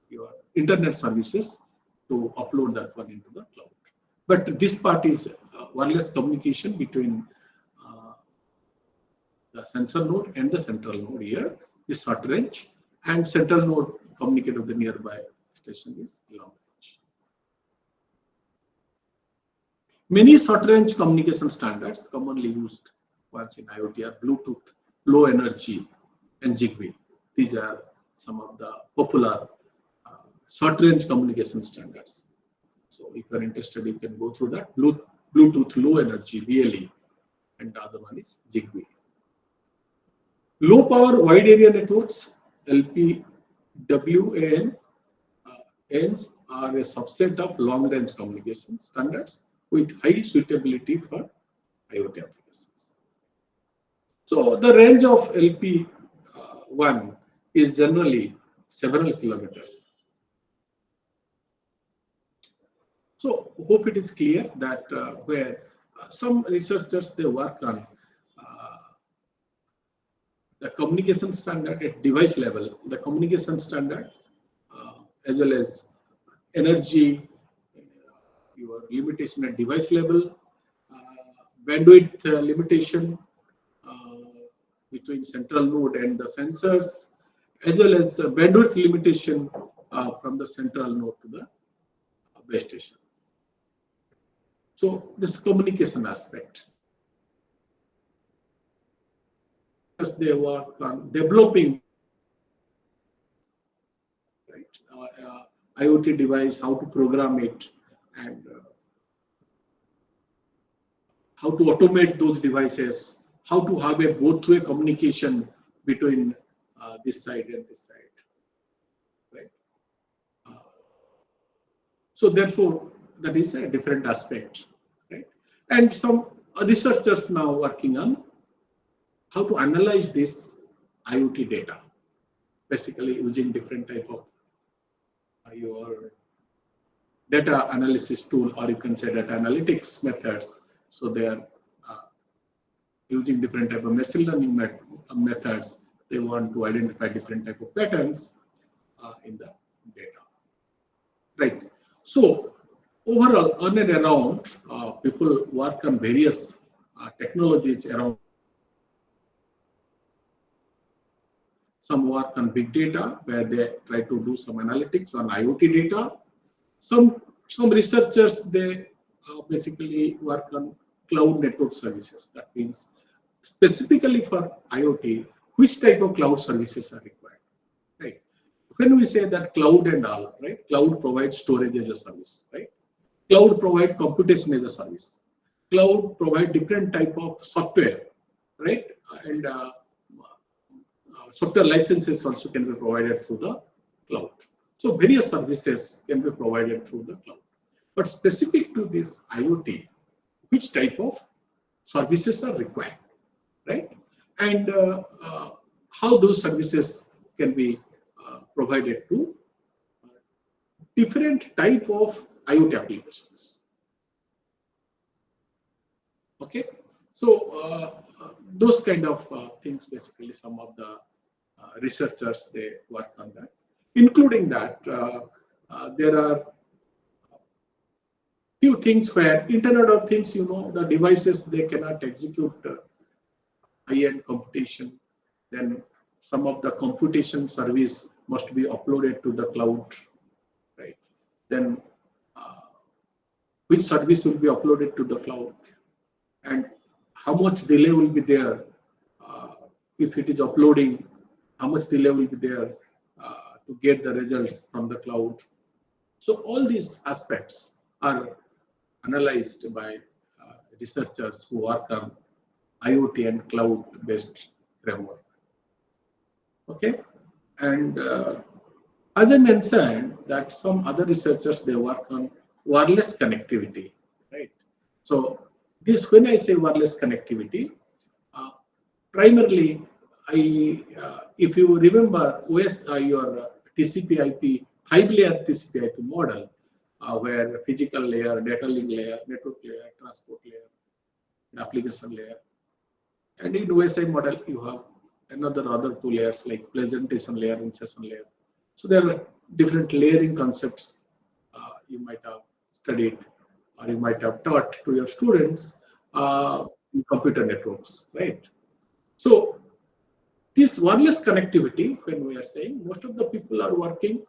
S3: your internet services to upload that one into the cloud. But this part is wireless communication between the sensor node and the central node here is short range, and central node communicate with the nearby station is long range. Many short range communication standards commonly used once in IoT are Bluetooth, low energy, and Zigbee. These are some of the popular short range communication standards. So if you are interested, you can go through that. Bluetooth, low energy, BLE, and the other one is Zigbee. Low power wide area networks, LPWAN, ANS are a subset of long range communication standards with high suitability for IoT applications. So the range of LP1 is generally several kilometers. So hope it is clear that where some researchers they work on the communication standard at device level, the communication standard as well as energy, your limitation at device level, bandwidth limitation between central node and the sensors, as well as bandwidth limitation from the central node to the base station. So this communication aspect. They work on developing IoT device, how to program it, and how to automate those devices, how to have a both-way communication between this side and this side, right? So therefore, that is a different aspect, right? And some researchers now working on how to analyze this IoT data, basically using different type of your data analysis tool, or you can say data analytics methods. So they are using different type of machine learning methods. They want to identify different type of patterns in the data, right? So overall, on and around, people work on various technologies around. Some work on big data, where they try to do some analytics on IoT data. Some researchers, they basically work on cloud network services. That means specifically for IoT, which type of cloud services are required, right? When we say that cloud and all, right? Cloud provides storage as a service, right? Cloud provides computation as a service. Cloud provides different type of software, right? And software licenses also can be provided through the cloud. So various services can be provided through the cloud. But specific to this IoT, which type of services are required, right? And how those services can be provided to different type of IoT applications. Okay, so those kind of things, basically some of the researchers, they work on that. Including that, there are few things where Internet of Things, you know, the devices, they cannot execute high-end computation. Then some of the computation service must be uploaded to the cloud, right? Then which service will be uploaded to the cloud, and how much delay will be there if it is uploading, how much delay will be there to get the results from the cloud. So all these aspects are analyzed by researchers who work on IoT and cloud-based framework. Okay, and as I mentioned, that some other researchers, they work on wireless connectivity, right? So this, when I say wireless connectivity, primarily, if you remember, your TCP/IP 5-layer TCP/IP model, where physical layer, data link layer, network layer, transport layer, application layer, and in OSI model you have other 2 layers like presentation layer and session layer. So there are different layering concepts you might have studied or you might have taught to your students in computer networks, right? So this wireless connectivity, when we are saying, most of the people are working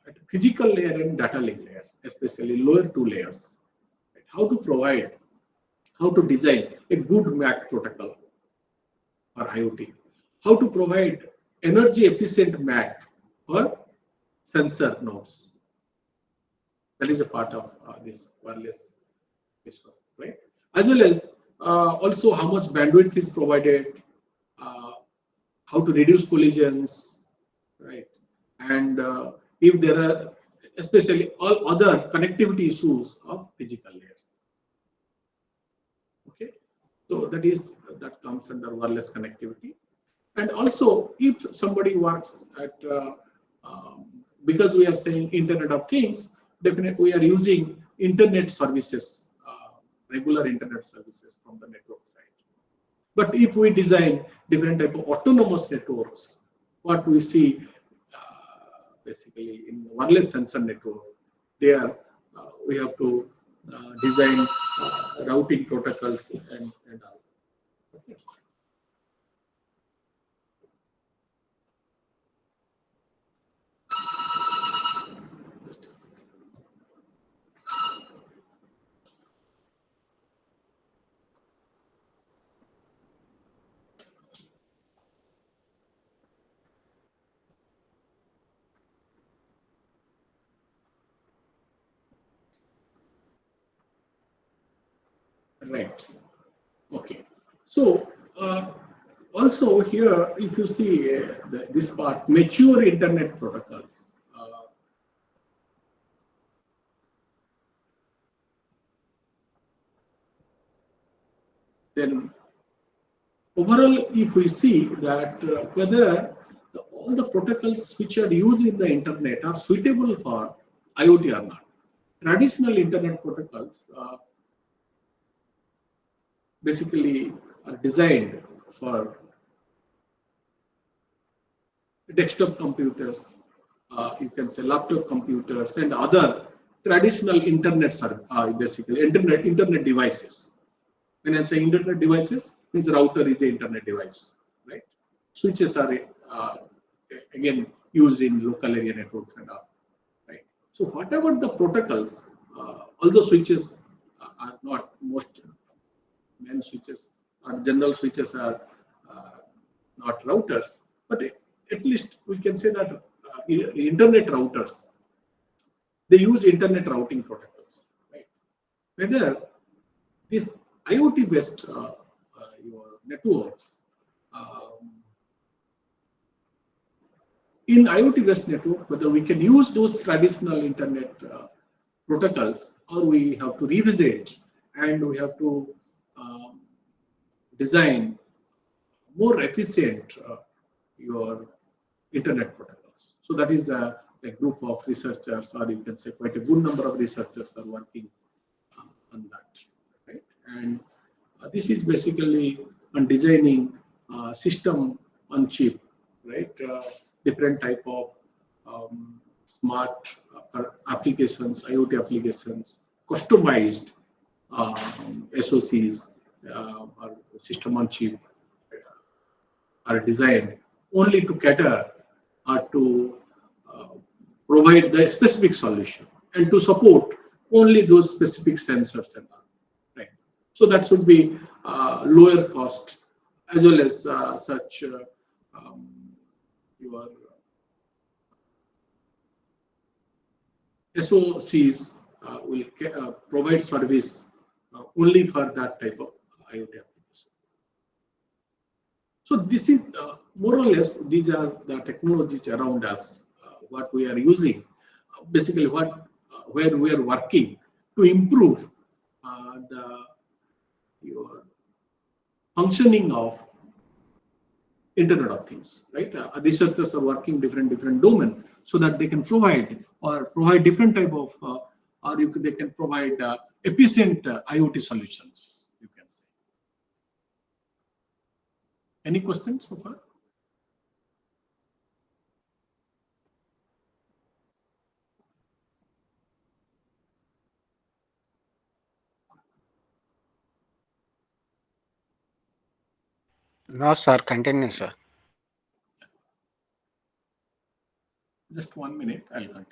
S3: at physical layer and data link layer, especially lower 2 layers. Right? How to design a good MAC protocol or IoT, how to provide energy efficient MAC for sensor nodes. That is a part of this wireless system, right? As well as also how much bandwidth is provided, how to reduce collisions, right? And if there are especially all other connectivity issues of physical layer. Okay, so that comes under wireless connectivity. And also, if somebody works at because we are saying Internet of Things, definitely we are using internet services, regular internet services from the network side. But if we design different type of autonomous networks, what we see basically in wireless sensor network, there we have to design routing protocols and all. Okay. Right. Okay. So also here, if you see this part, mature internet protocols. Then overall, if we see that whether all the protocols which are used in the internet are suitable for IoT or not. Traditional internet protocols basically are designed for desktop computers, you can say laptop computers, and other traditional basically internet devices. When I say internet devices, means router is the internet device, right? Switches are again used in local area networks and all, right? So whatever the protocols, although switches are not most main switches or general switches are not routers, but at least we can say that internet routers, they use internet routing protocols, right? Whether this IoT based your networks, in IoT based network, whether we can use those traditional internet protocols or we have to revisit and we have to design more efficient your internet protocols. So that is a group of researchers, or you can say quite a good number of researchers are working on that, right? And this is basically on designing system on chip, right? Different type of smart applications, IoT applications, customized SoCs or system on chip are designed only to cater or to provide the specific solution and to support only those specific sensors and all, right? So that should be lower cost as well as such your SoCs will provide service only for that type of IoT application. So this is more or less, these are the technologies around us, what we are using, basically where we are working to improve the your functioning of Internet of Things, right? Researchers are working different domain so that they can provide different type of they can provide efficient IoT solutions. You can say. Any questions so far?
S5: No, sir. Continue, sir.
S3: Just 1 minute, I'll continue.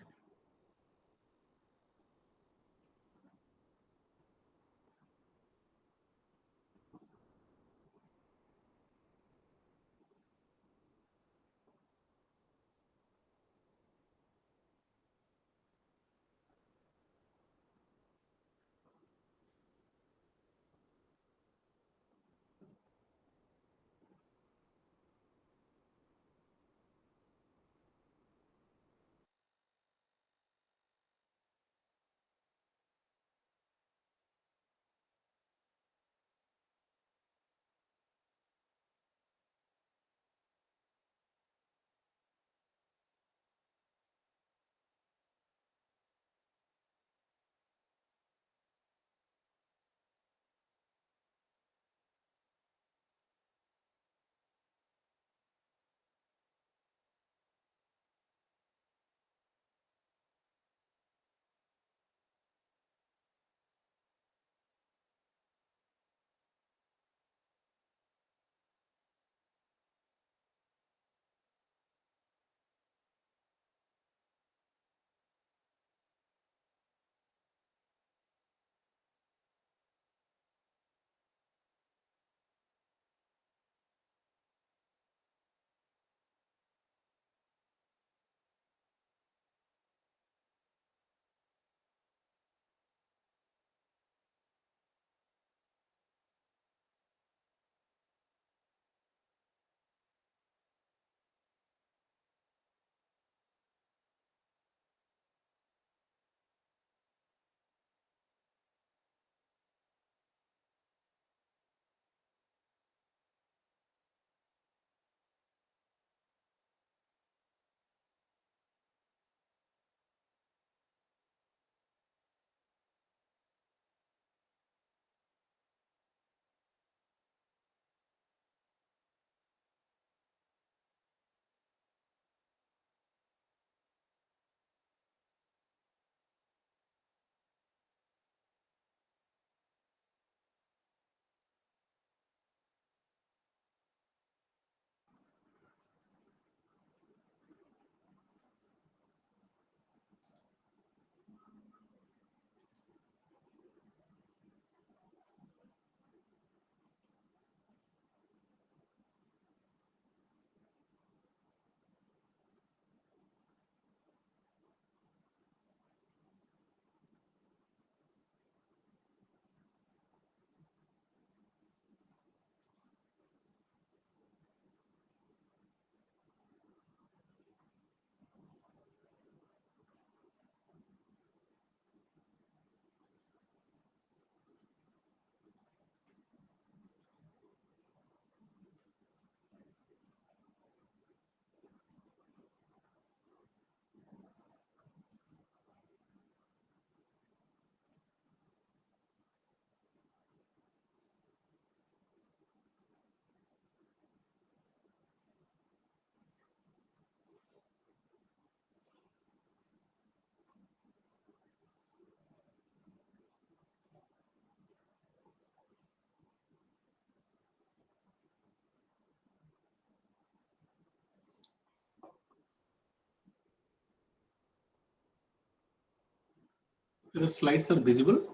S3: The slides are visible.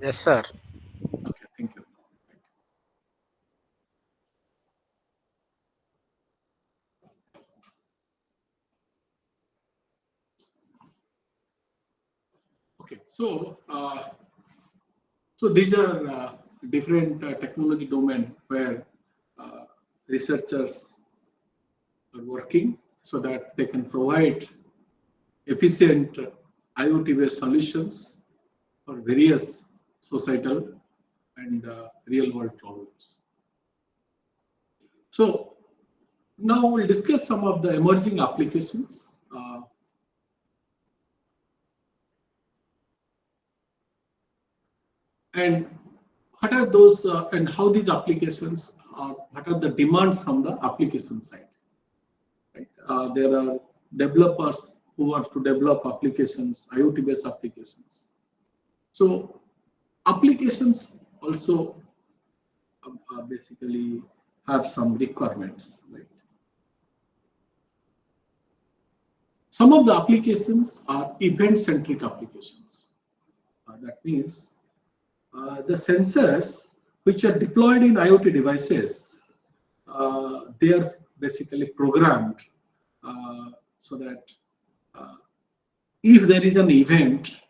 S5: Yes, sir.
S3: Okay, thank you. Okay, so these are different technology domain where researchers are working so that they can provide efficient IoT-based solutions for various societal and real world problems. So now we'll discuss some of the emerging applications. And what are those and how these applications are, what are the demands from the application side? Right? There are developers who want to develop applications, IoT based applications. So applications also basically have some requirements. Right? Some of the applications are event-centric applications. That means the sensors which are deployed in IoT devices, they are basically programmed so that if there is an event,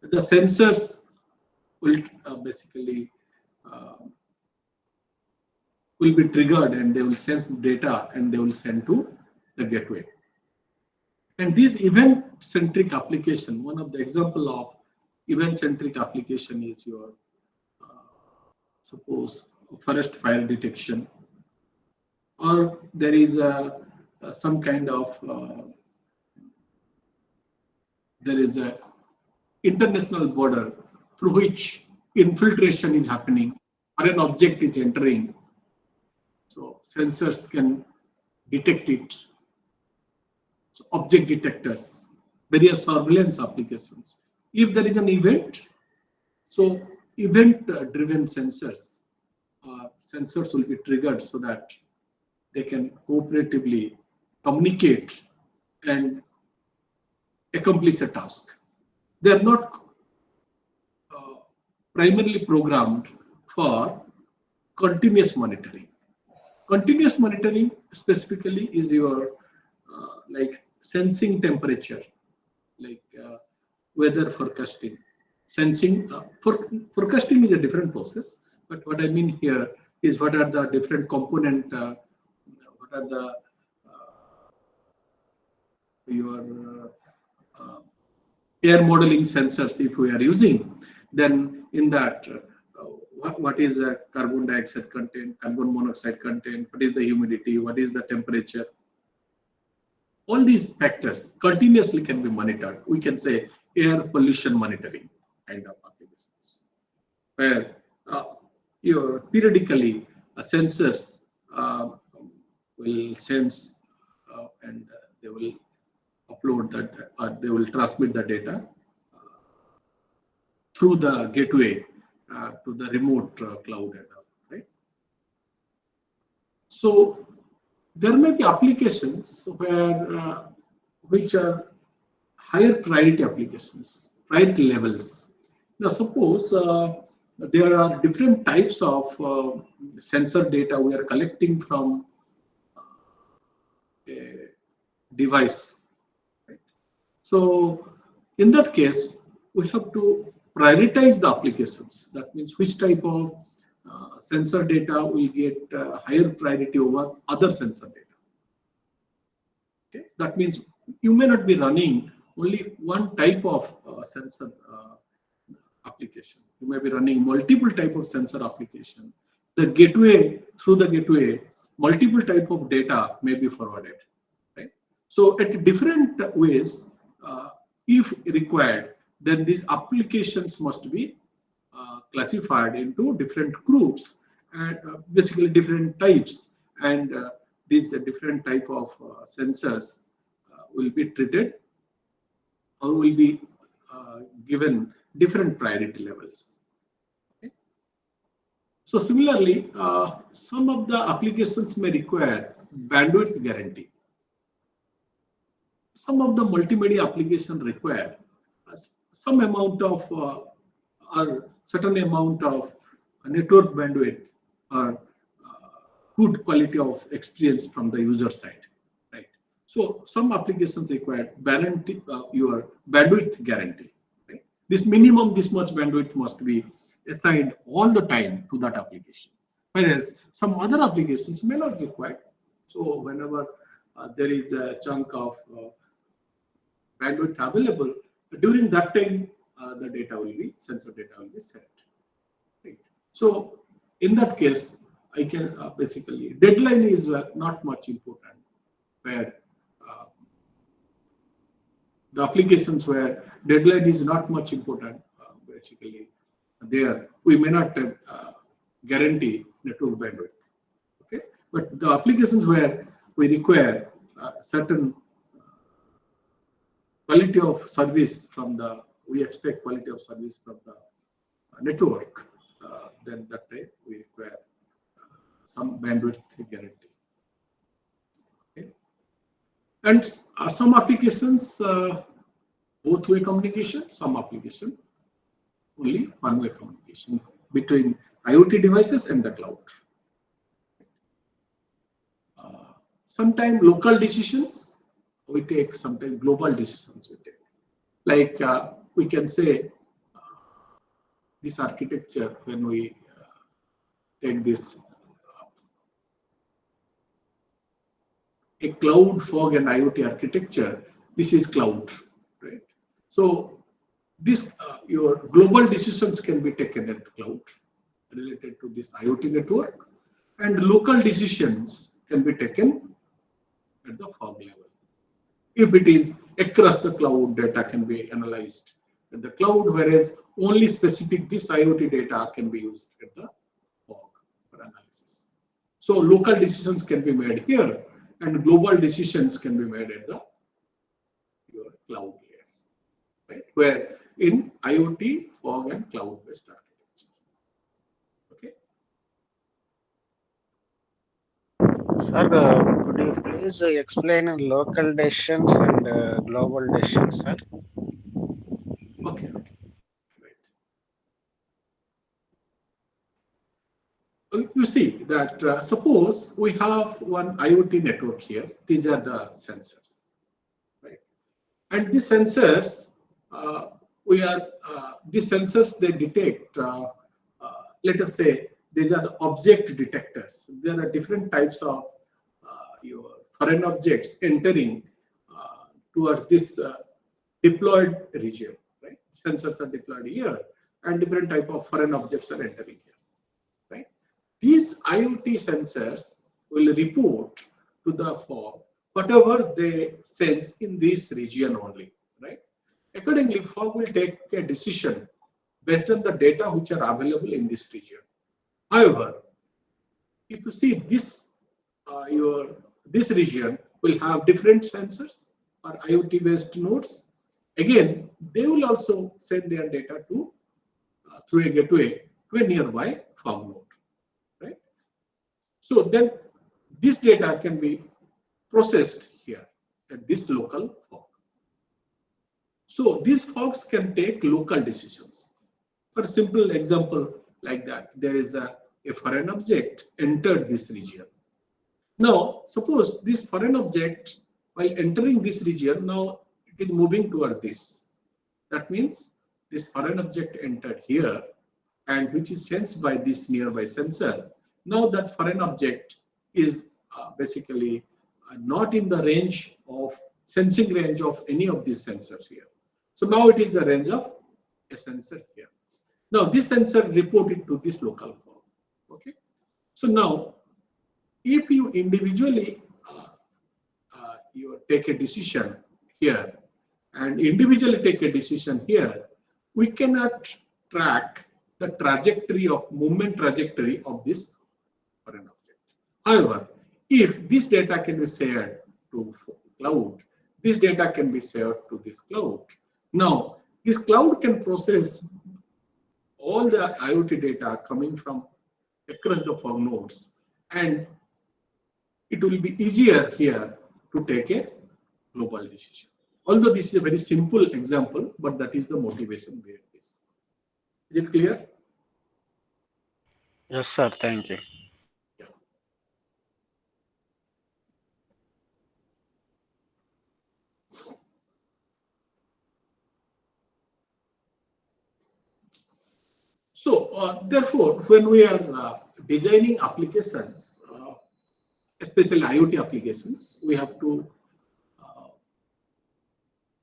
S3: the sensors will basically will be triggered and they will sense data and they will send to the gateway. And this event-centric application, one of the example of event-centric application is your suppose forest fire detection, or there is some kind of there is a international border through which infiltration is happening or an object is entering. So sensors can detect it. So object detectors, various surveillance applications. If there is an event, so event-driven sensors, sensors will be triggered so that they can cooperatively communicate and accomplish a task. They are not primarily programmed for continuous monitoring. Continuous monitoring specifically is your like sensing temperature, like weather forecasting. Sensing, forecasting is a different process, but what I mean here is what are the different component, what are the your air modeling sensors if we are using, then in that what is the carbon dioxide content, carbon monoxide content, what is the humidity, what is the temperature. All these factors continuously can be monitored. We can say air pollution monitoring kind of applications, where your periodically sensors will sense and they will upload that, they will transmit the data through the gateway to the remote cloud and all, right? So there may be applications where which are higher priority applications, priority levels. Now suppose there are different types of sensor data we are collecting from a device. Right? So in that case, we have to prioritize the applications. That means which type of sensor data will get higher priority over other sensor data. Okay, so that means you may not be running only one type of sensor application. You may be running multiple type of sensor application. The gateway, through the gateway, multiple type of data may be forwarded. Right? So at different ways, if required, then these applications must be classified into different groups and basically different types, and these different type of sensors will be treated or will be given different priority levels. Okay? So similarly, some of the applications may require bandwidth guarantee. Some of the multimedia applications require some amount of or certain amount of network bandwidth or good quality of experience from the user side, right? So some applications require your bandwidth guarantee, right? This minimum, this much bandwidth must be assigned all the time to that application, whereas some other applications may not require. So whenever there is a chunk of bandwidth available, during that time the data will be, sensor data will be sent. Right. So in that case, I can basically, deadline is not much important, where the applications where deadline is not much important, basically there we may not guarantee network bandwidth. Okay, but the applications where we require certain quality of service from the, we expect quality of service from the network, then that time we require some bandwidth guarantee. Okay. And some applications, both-way communication, some application only one-way communication between IoT devices and the cloud. Sometimes local decisions we take, sometimes global decisions we take. Like we can say this architecture, when we take this a cloud, fog, and IoT architecture, this is cloud, right? So this your global decisions can be taken at cloud related to this IoT network, and local decisions can be taken at the fog level. If it is across the cloud, data can be analyzed at the cloud, whereas only specific this IoT data can be used at the fog for analysis. So local decisions can be made here, and global decisions can be made at the your cloud layer, right? Where in IoT, fog, and cloud-based architecture. Okay.
S5: Sir, could you please explain local decisions and global decisions, sir?
S3: Okay. Right. You see that suppose we have one IoT network here. These are the sensors, right? And these sensors, these sensors, they detect. Let us say these are the object detectors. There are different types of your foreign objects entering towards this deployed region, right? Sensors are deployed here, and different type of foreign objects are entering here, right? These IoT sensors will report to the fog whatever they sense in this region only, right? Accordingly, fog will take a decision based on the data which are available in this region. However, if you see this, this region will have different sensors or IoT-based nodes. Again, they will also send their data to through a gateway to a nearby fog node, right? So then this data can be processed here at this local fog. So these fogs can take local decisions. For a simple example like that, there is a foreign object entered this region. Now, suppose this foreign object, while entering this region, now it is moving towards this. That means this foreign object entered here, and which is sensed by this nearby sensor. Now that foreign object is basically not in the range of sensing range of any of these sensors here. So now it is a range of a sensor here. Now this sensor reported to this local fog. Okay. So now, if you individually you take a decision here and individually take a decision here, we cannot track the trajectory of movement trajectory of this foreign object. However, if this data can be shared to cloud, this data can be shared to this cloud. Now, this cloud can process all the IoT data coming from across the fog nodes, and it will be easier here to take a global decision. Although this is a very simple example, but that is the motivation behind this. Is it clear?
S5: Yes, sir. Thank you.
S3: Yeah. So, therefore, when we are designing applications, especially IoT applications, we have to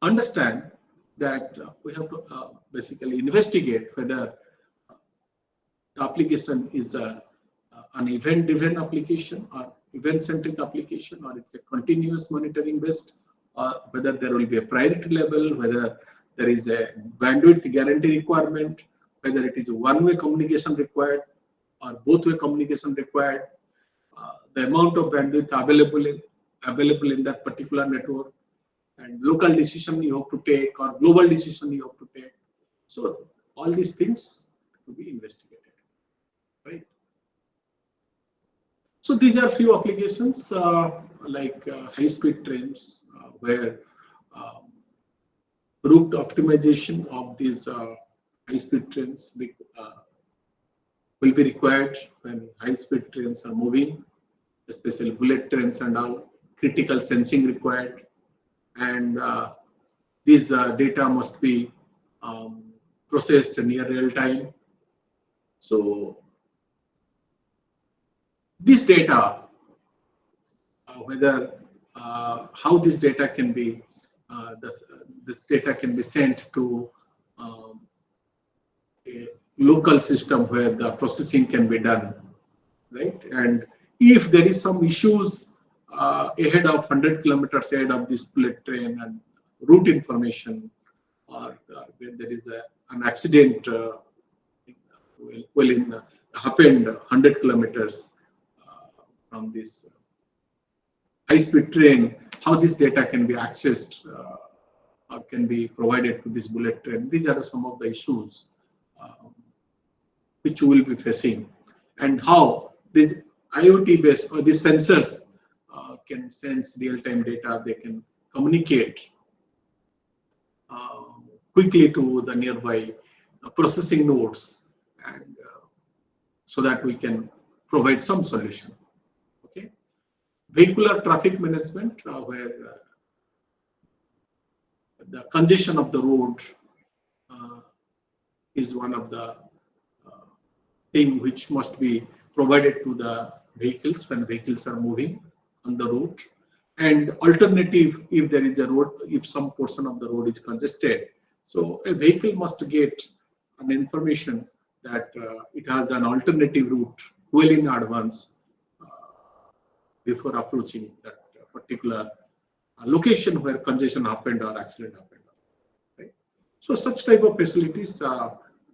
S3: understand that we have to basically investigate whether the application is an event-driven application or event-centric application, or it's a continuous monitoring based, or whether there will be a priority level, whether there is a bandwidth guarantee requirement, whether it is a one-way communication required or both-way communication required, the amount of bandwidth available in that particular network, and local decision you have to take or global decision you have to take. So all these things to be investigated, right? So these are few applications like high-speed trains where route optimization of these high-speed trains will be required when high-speed trains are moving, especially bullet trains and all. Critical sensing required, and these data must be processed near real time. So this data, whether how this data can be, this data can be sent to a local system where the processing can be done, right? And if there is some issues ahead of 100 kilometers ahead of this bullet train and route information, or when there is an accident happened 100 kilometers from this high-speed train, how this data can be accessed or can be provided to this bullet train. These are some of the issues which we will be facing, and how this IoT based or these sensors can sense real-time data. They can communicate quickly to the nearby processing nodes, and so that we can provide some solution. Okay, vehicular traffic management, where the congestion of the road is one of the thing which must be provided to the vehicles when vehicles are moving on the route. And alternative, if there is a road, if some portion of the road is congested, so a vehicle must get an information that it has an alternative route well in advance before approaching that particular location where congestion happened or accident happened. Right? So such type of facilities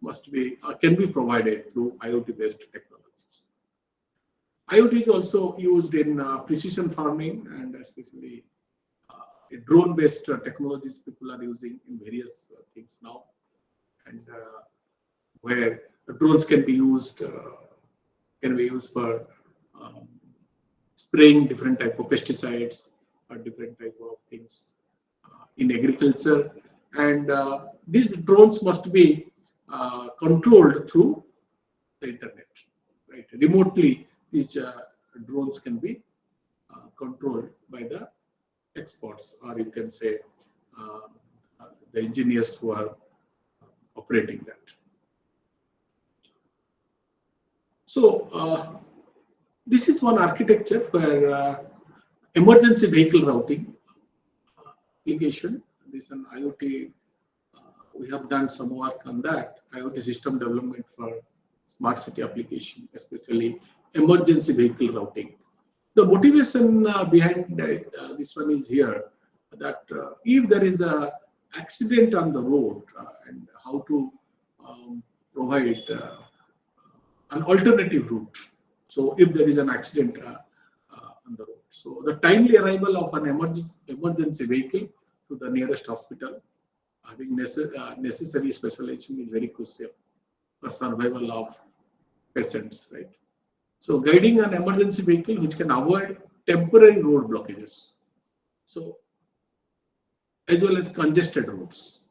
S3: must be can be provided through IoT-based technologies. IoT is also used in precision farming, and especially drone-based technologies people are using in various things now, and where drones can be used for spraying different type of pesticides or different type of things in agriculture, and these drones must be controlled through the internet, right? Remotely, these drones can be controlled by the experts, or you can say the engineers who are operating that. So this is one architecture where emergency vehicle routing application. This is an IoT. We have done some work on that IoT system development for smart city application, especially emergency vehicle routing. The motivation behind this one is here that if there is a accident on the road and how to provide an alternative route. So if there is an accident on the road, so the timely arrival of an emergency vehicle to the nearest hospital, having necessary specialization is very crucial for survival of patients, right? So guiding an emergency vehicle which can avoid temporary road blockages. So as well as congested routes.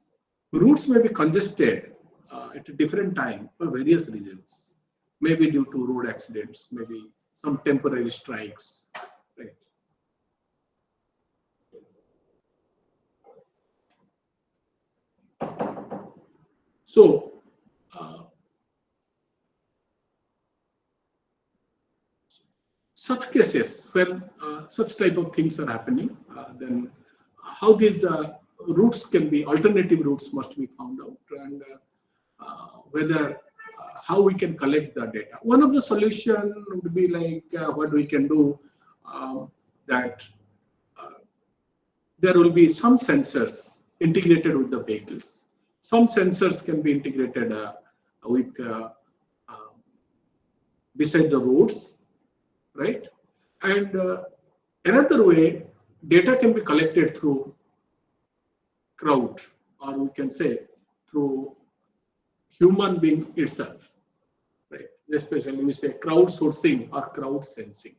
S3: Routes may be congested at a different time for various reasons. Maybe due to road accidents, maybe some temporary strikes, right? So such cases when such type of things are happening, then how these routes can be, alternative routes must be found out, and whether how we can collect the data. One of the solution would be like what we can do, that there will be some sensors integrated with the vehicles. Some sensors can be integrated with beside the roads, right? And another way, data can be collected through crowd, or we can say through human being itself, right? Especially we say crowdsourcing or crowd sensing.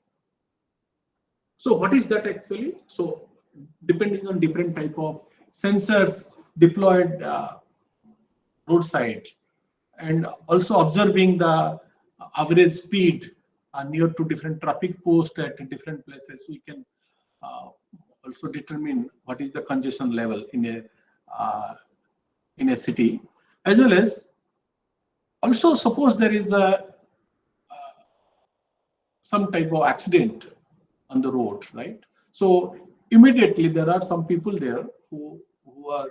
S3: So what is that actually? So depending on different type of sensors deployed roadside, and also observing the average speed near to different traffic posts at different places, we can also determine what is the congestion level in a city, as well as also suppose there is a some type of accident on the road, right? So immediately there are some people there who are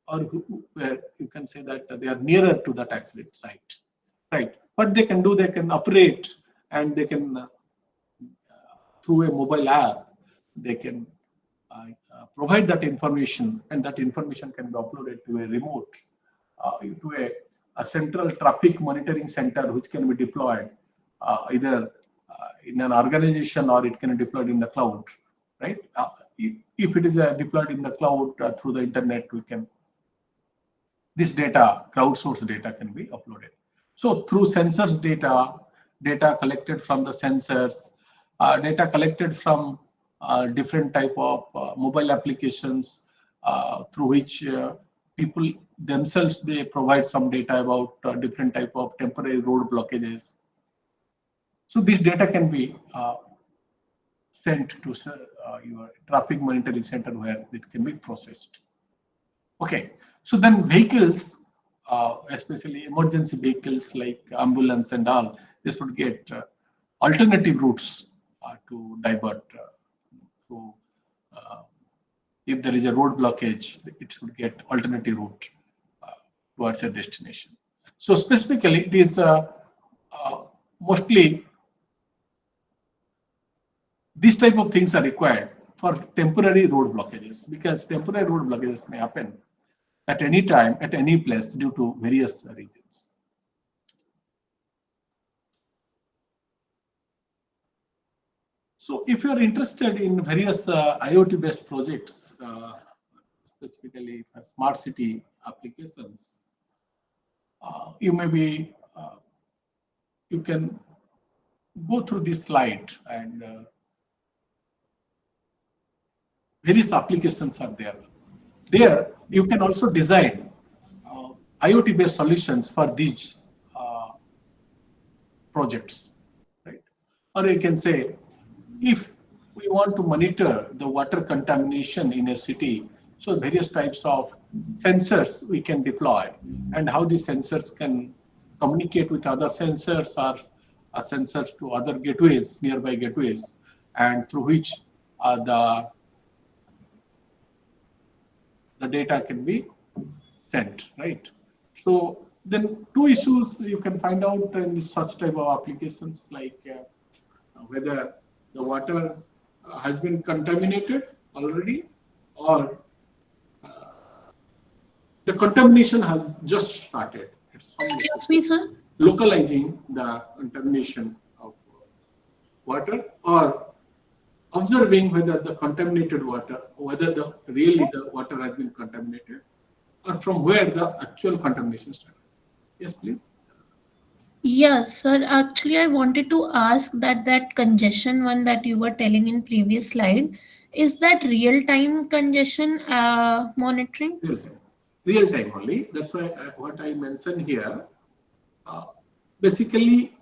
S3: or where you can say that they are nearer to that accident site, right? What they can do, they can operate, and they can through a mobile app, they can provide that information, and that information can be uploaded to a remote, to a central traffic monitoring center, which can be deployed either in an organization, or it can be deployed in the cloud, right? If it is deployed in the cloud through the internet, we can, this data, crowdsourced data, can be uploaded. So through sensors data, data collected from the sensors, data collected from different type of mobile applications, through which people themselves, they provide some data about different type of temporary road blockages. So this data can be sent to your traffic monitoring center, where it can be processed. Okay, so then vehicles, especially emergency vehicles like ambulance and all, this would get alternative routes to divert. So if there is a road blockage, it should get alternative route towards a destination. So specifically, it is mostly these type of things are required for temporary road blockages, because temporary road blockages may happen at any time, at any place, due to various reasons. So if you are interested in various IoT-based projects, specifically for smart city applications, you may be, you can go through this slide, and various applications are there. There, you can also design IoT-based solutions for these projects, right? Or you can say, if we want to monitor the water contamination in a city, so various types of sensors we can deploy, and how these sensors can communicate with other sensors, or sensors to other gateways, nearby gateways, and through which the data can be sent, right? So then two issues you can find out in such type of applications, like whether the water has been contaminated already, or the contamination has just started. It's
S6: Excuse me, sir.
S3: localizing the contamination of water, or observing whether the contaminated water, whether really the water has been contaminated, or from where the actual contamination started. Yes, please.
S6: Yes, sir. Actually, I wanted to ask that congestion one that you were telling in previous slide, is that real-time congestion monitoring?
S3: Real time only. That's why what I mentioned here. Basically,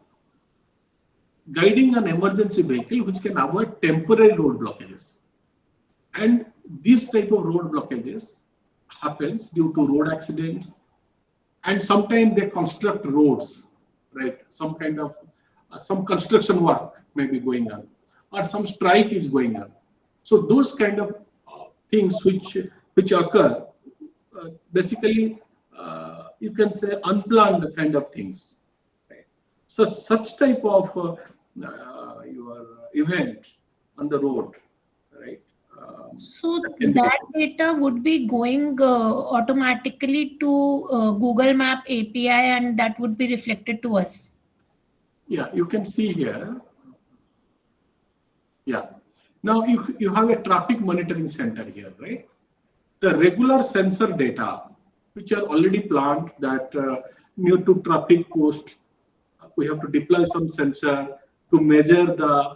S3: guiding an emergency vehicle which can avoid temporary road blockages. And these type of road blockages happens due to road accidents, and sometimes they construct roads, right? Some kind of some construction work may be going on, or some strike is going on. So those kind of things which which occur, basically, you can say unplanned kind of things. Right? So such type of your event on the road, right?
S6: So
S3: can be
S6: that data would be going automatically to Google Map API, and that would be reflected to us.
S3: Yeah, you can see here. Yeah. Now you have a traffic monitoring center here, right? The regular sensor data, which are already planned, that new to traffic post, we have to deploy some sensor to measure the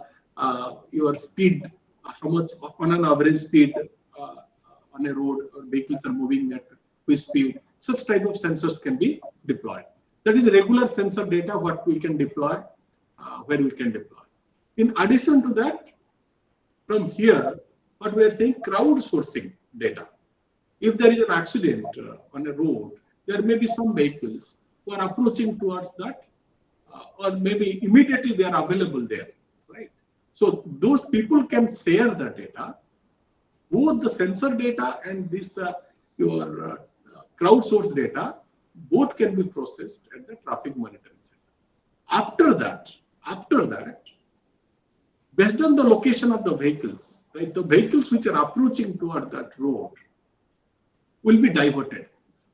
S3: your speed, how much on an average speed on a road vehicles are moving at which speed. Such type of sensors can be deployed. That is regular sensor data what we can deploy, where we can deploy. In addition to that, from here, what we are saying, crowdsourcing data. If there is an accident on a road, there may be some vehicles who are approaching towards that, or maybe immediately they are available there, right? So those people can share the data, both the sensor data and this your crowdsourced data, both can be processed at the traffic monitoring center. After that, based on the location of the vehicles, right? The vehicles which are approaching toward that road will be diverted.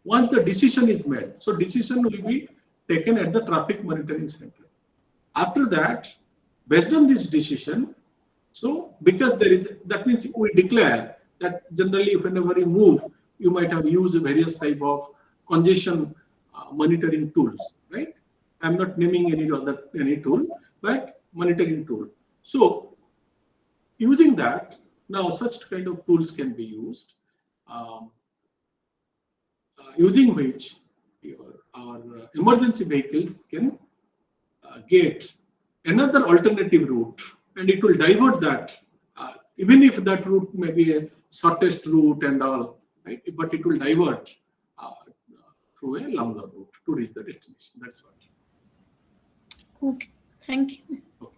S3: Once the decision is made, so decision will be taken at the traffic monitoring center. After that, based on this decision, so because there is, that means we declare that generally whenever you move, you might have used various type of congestion monitoring tools, right? I'm not naming any tool, but monitoring tool. So using that, now such kind of tools can be used, using which our emergency vehicles can get another alternative route, and it will divert that, even if that route may be a shortest route and all, right? But it will divert through a longer route to reach the destination. That's what.
S6: Okay, thank you.
S3: Okay.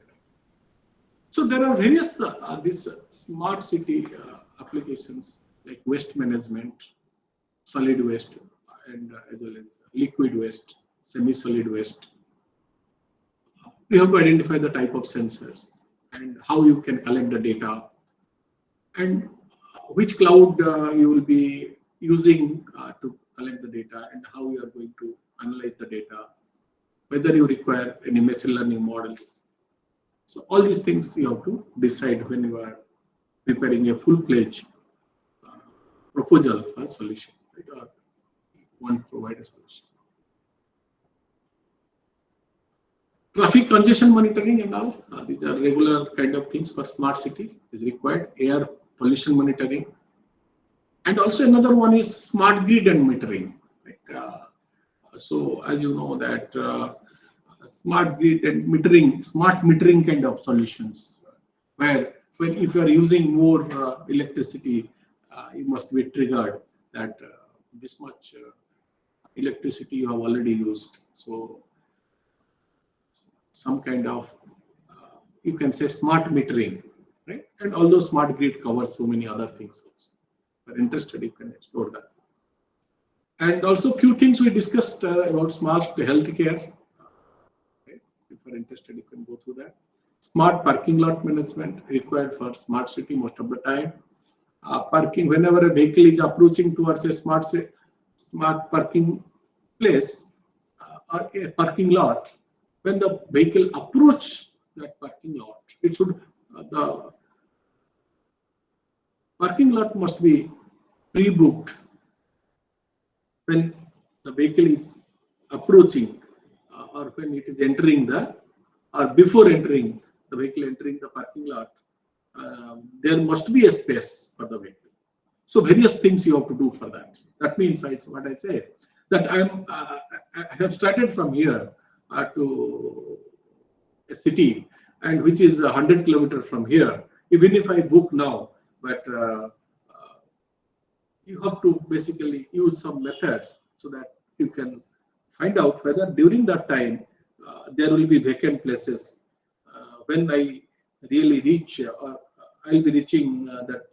S3: So there are various these smart city applications like waste management, solid waste, and as well as liquid waste, semi-solid waste. You have to identify the type of sensors and how you can collect the data, and which cloud you will be using to collect the data, and how you are going to analyze the data, whether you require any machine learning models. So all these things you have to decide when you are preparing a full-fledged proposal for a solution, right? Or you want to provide a solution. Traffic congestion monitoring and all, these are regular kind of things for smart city is required. Air pollution monitoring. And also another one is smart grid and metering. So as you know that smart grid and metering, smart metering kind of solutions, where when if you are using more electricity, you must be triggered that this much electricity you have already used. So some kind of, you can say smart metering, right? And although smart grid covers so many other things also. If you're interested, you can explore that. And also few things we discussed about smart healthcare. Right? If you're interested, you can go through that. Smart parking lot management required for smart city most of the time. Parking, whenever a vehicle is approaching towards a smart parking place or a parking lot, when the vehicle approach that parking lot, it should the parking lot must be pre-booked when the vehicle is approaching or when it is entering the, or before entering the vehicle entering the parking lot, there must be a space for the vehicle. So various things you have to do for that. That means what I say, that I have started from here to a city, and which is 100 kilometers from here. Even if I book now, but you have to basically use some methods so that you can find out whether during that time there will be vacant places. When I really reach, or I'll be reaching that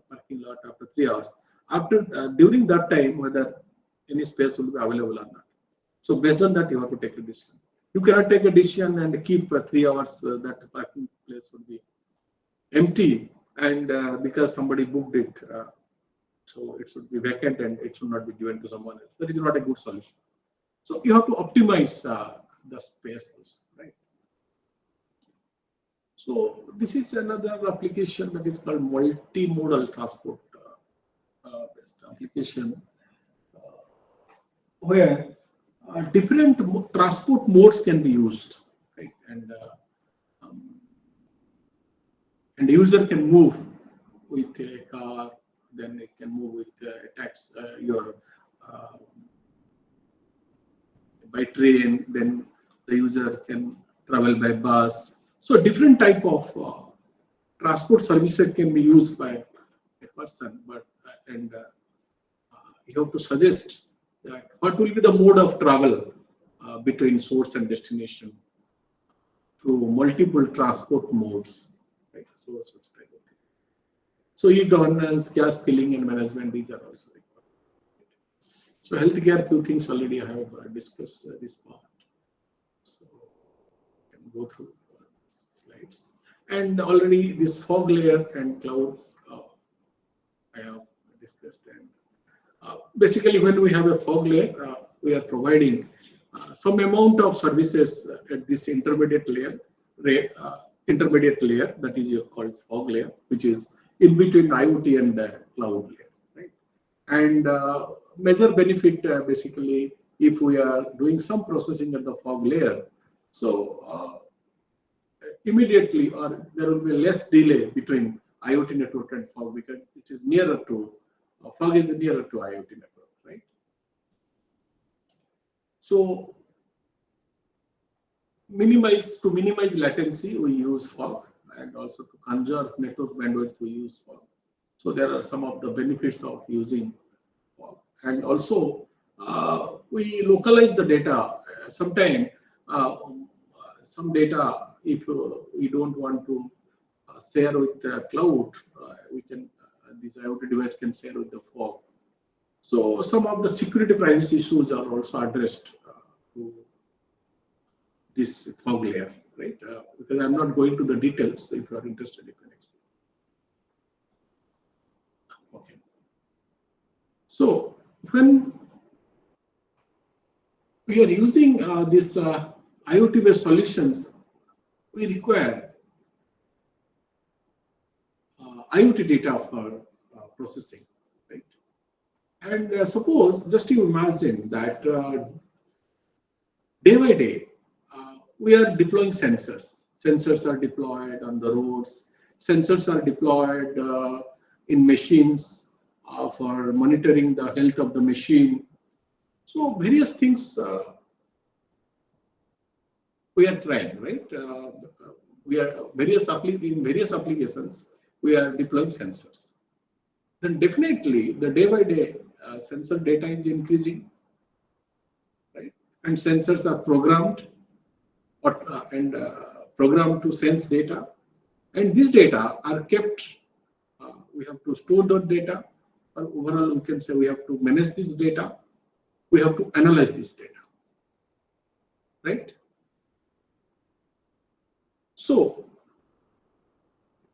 S3: parking lot after 3 hours. after during that time whether any space will be available or not. So based on that, you have to take a decision. You cannot take a decision and keep 3 hours that parking place would be empty, and because somebody booked it, so it should be vacant and it should not be given to someone else. That is not a good solution. So you have to optimize the space also, right? So this is another application that is called multimodal transport based application, where different transport modes can be used, right? And the user can move with a car, then it can move with a taxi, by train, then the user can travel by bus. So different type of transport services can be used by a person, but you have to suggest that what will be the mode of travel between source and destination through multiple transport modes, right? So such type of thing. So e-governance, gas filling and management, these are also required. So healthcare, few things already I have discussed this part. So I can go through slides. And already this fog layer and cloud I have discussed. And basically, when we have a fog layer, we are providing some amount of services at this intermediate layer, that is called fog layer, which is in between IoT and cloud layer, right? And major benefit basically, if we are doing some processing at the fog layer, so immediately, or there will be less delay between IoT network and fog, because it is nearer to fog is nearer to IoT network, right? So to minimize latency, we use fog, and also to conserve network bandwidth, we use fog. So there are some of the benefits of using fog, and also we localize the data. Sometimes some data, if we don't want to share with the cloud, we can this IoT device can share with the fog. So some of the security privacy issues are also addressed to this fog layer, right? Because I'm not going to the details. If you are interested, you can explain. Okay. So when we are using this IoT-based solutions, we require IoT data for processing, right? And suppose, just you imagine that day by day, we are deploying sensors. Sensors are deployed on the roads. Sensors are deployed in machines for monitoring the health of the machine. So various things we are trying, right? We are in various applications, we are deploying sensors. Then definitely the day by day sensor data is increasing, right? And sensors are programmed programmed to sense data, and these data are kept. We have to store that data, or overall we can say we have to manage this data. We have to analyze this data, right? So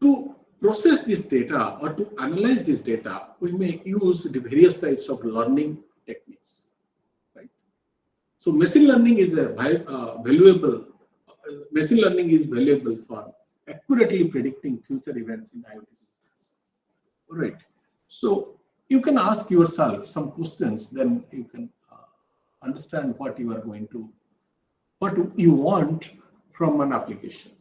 S3: to process this data or to analyze this data, we may use the various types of learning techniques, right? So machine learning is valuable. Machine learning is valuable for accurately predicting future events in IoT systems. All right. So you can ask yourself some questions, then you can understand what you want from an application.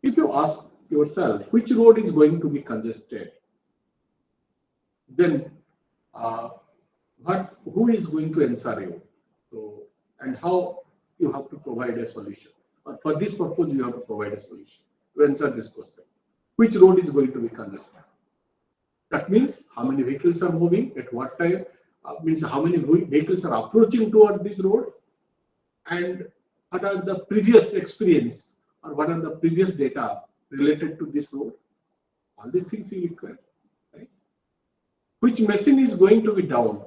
S3: If you ask yourself which road is going to be congested, then who is going to answer you? So, and how you have to provide a solution. Or for this purpose, you have to provide a solution to answer this question. Which road is going to be congested? That means how many vehicles are moving at what time, means how many vehicles are approaching toward this road, and what are the previous experience or what are the previous data related to this road. All these things you require, right? which machine is going to be down,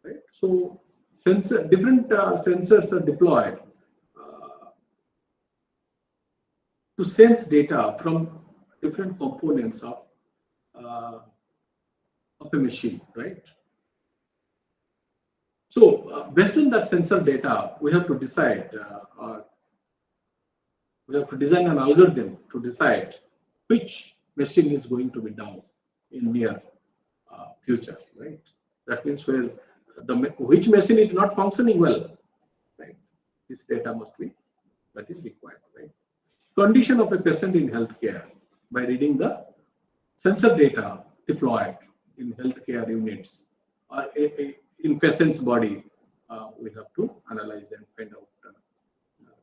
S3: right? So different sensors are deployed to sense data from different components of a machine, right? So based on that sensor data, we have to decide, we have to design an algorithm to decide which machine is going to be down in near future, right? That means where which machine is not functioning well, right? This data must be, that is required, right? Condition of a patient in healthcare by reading the sensor data deployed in healthcare units or in patient's body. We have to analyze and find out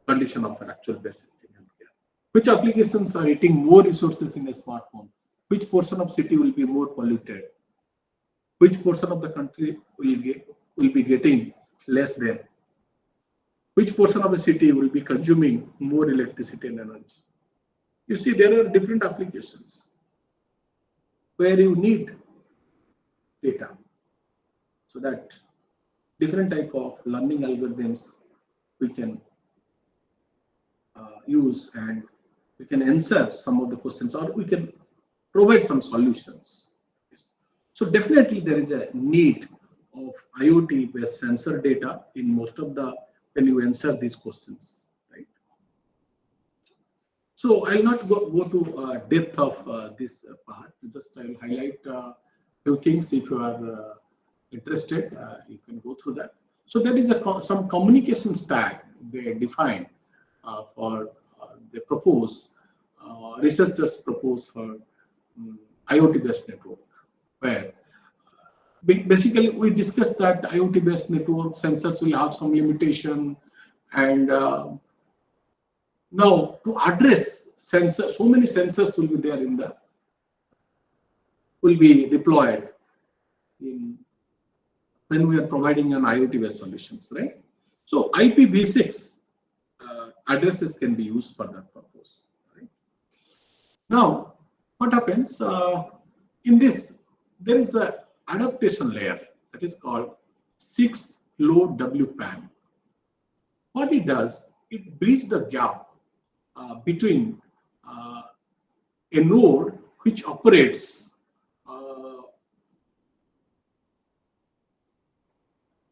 S3: condition of an actual patient in healthcare. Which applications are eating more resources in a smartphone? Which portion of city will be more polluted? Which portion of the country will be getting less rain? Which portion of the city will be consuming more electricity and energy? You see, there are different applications where you need data, so that different type of learning algorithms we can use, and we can answer some of the questions, or we can provide some solutions. Yes. So definitely there is a need of IoT based sensor data in most of the, when you answer these questions, right? So I'll not go to depth of this part. Just I'll highlight few things. If you are interested, you can go through that. So there is some communication stack they define for they propose, researchers propose for IoT based network, where basically we discussed that IoT based network sensors will have some limitation, and now to address sensors, so many sensors will be there in the, will be deployed in when we are providing an IoT based solutions, right? So IPv6 addresses can be used for that purpose, right? Now, what happens in this? There is a adaptation layer that is called 6LoWPAN. What it does, it bridges the gap between a node which operates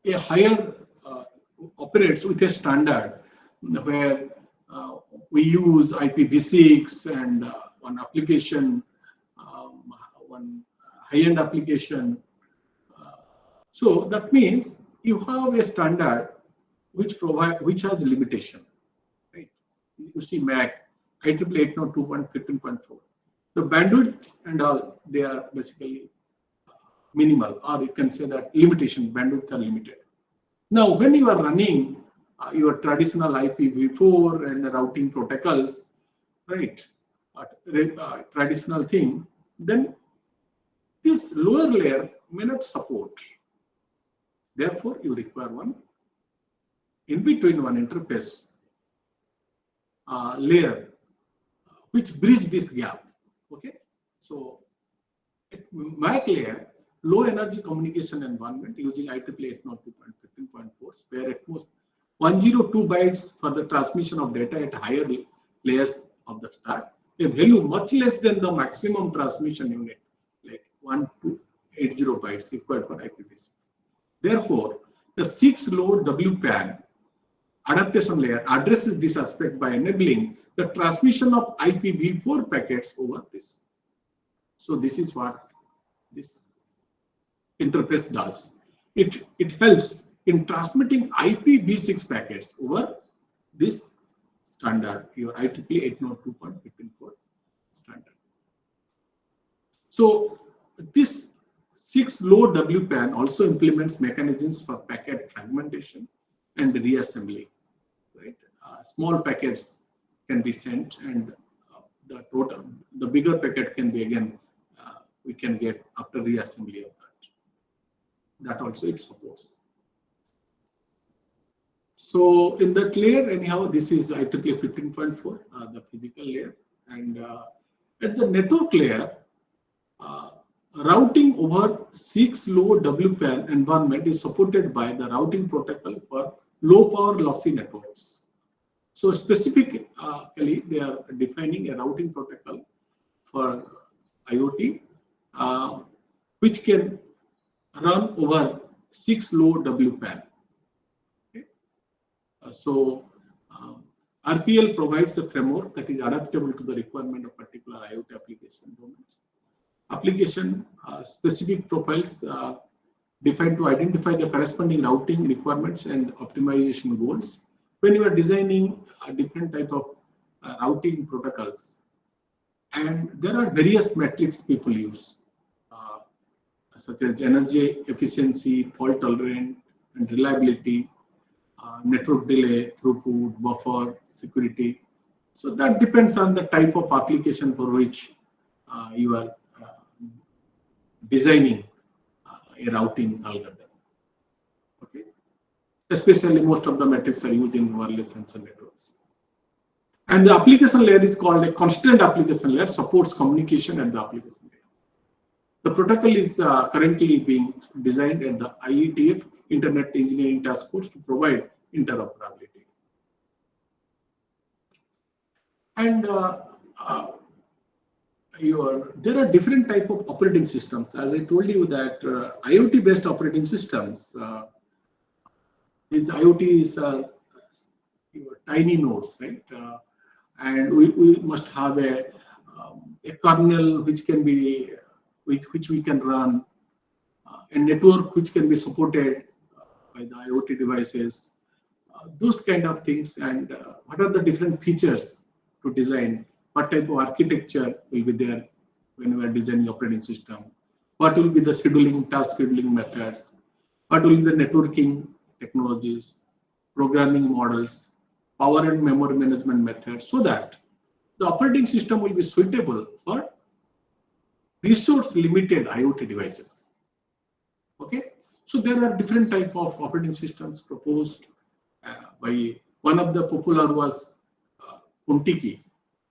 S3: a higher operates with a standard where we use IPv6 and one application, one high-end application. So that means you have a standard which has a limitation, right? You see MAC, IEEE 802.15.4. The bandwidth and all, they are basically minimal, or you can say that limitation, bandwidth are limited. Now, when you are running your traditional IPv4 and routing protocols, right, traditional thing, then this lower layer may not support. Therefore, you require one in between, one interface layer which bridge this gap. Okay, so at MAC layer, low energy communication environment using IEEE 802.15.4, spare at most 102 bytes for the transmission of data at higher layers of the stack, a value much less than the maximum transmission unit, like 1280 bytes required for IPv6. Therefore, the 6LoWPAN adaptation layer addresses this aspect by enabling the transmission of IPv4 packets over this. So this is what this interface does. It helps in transmitting IPv6 packets over this standard, your IEEE 802.15.4 standard. So this 6LoWPAN also implements mechanisms for packet fragmentation and reassembly. Right, small packets can be sent, and the bigger packet can be again we can get after reassembly of that. That also it supports. So in that layer, anyhow, this is IEEE 15.4, the physical layer, and at the network layer, routing over 6 low WPAN environment is supported by the routing protocol for low power lossy networks. So specifically, they are defining a routing protocol for IoT, which can run over 6 low WPAN. Okay? RPL provides a framework that is adaptable to the requirement of particular IoT application domains. Application specific profiles defined to identify the corresponding routing requirements and optimization goals. When you are designing a different type of routing protocols, and there are various metrics people use, such as energy efficiency, fault tolerant, and reliability, network delay, throughput, buffer, security. So that depends on the type of application for which you are designing a routing algorithm. Okay, especially most of the metrics are used in wireless sensor networks. And the application layer is called a constraint application layer, supports communication at the application layer. The protocol is currently being designed at the IETF, Internet Engineering Task Force, to provide interoperability. And there are different type of operating systems. As I told you that IoT based operating systems, these IoTs are tiny nodes, right? And we must have a kernel which can be which we can run, a network which can be supported by the IoT devices, those kind of things. And what are the different features to design? What type of architecture will be there when we are designing operating system? What will be the scheduling, task scheduling methods? What will be the networking technologies, programming models, power and memory management methods, so that the operating system will be suitable for resource limited IoT devices. Okay, so there are different type of operating systems proposed by one of the popular was Kuntiki.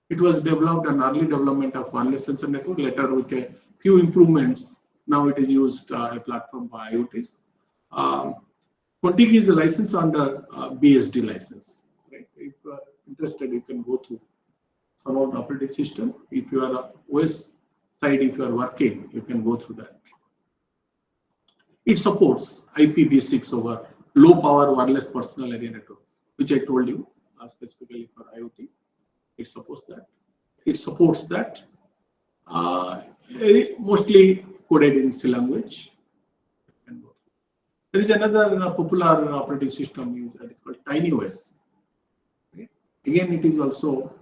S3: It was developed an early development of wireless sensor network, later with a few improvements. Now it is used a platform by IoTs. Kuntiki is a license under BSD license. Right? If you are interested, you can go through some of the operating system. If you are OS side, if you are working, you can go through that. It supports IPv6 over low power wireless personal area network, which I told you specifically for IoT. It supports that. It supports that. Mostly coded in C language. There is another popular operating system used that is called TinyOS. Okay. Again, it is also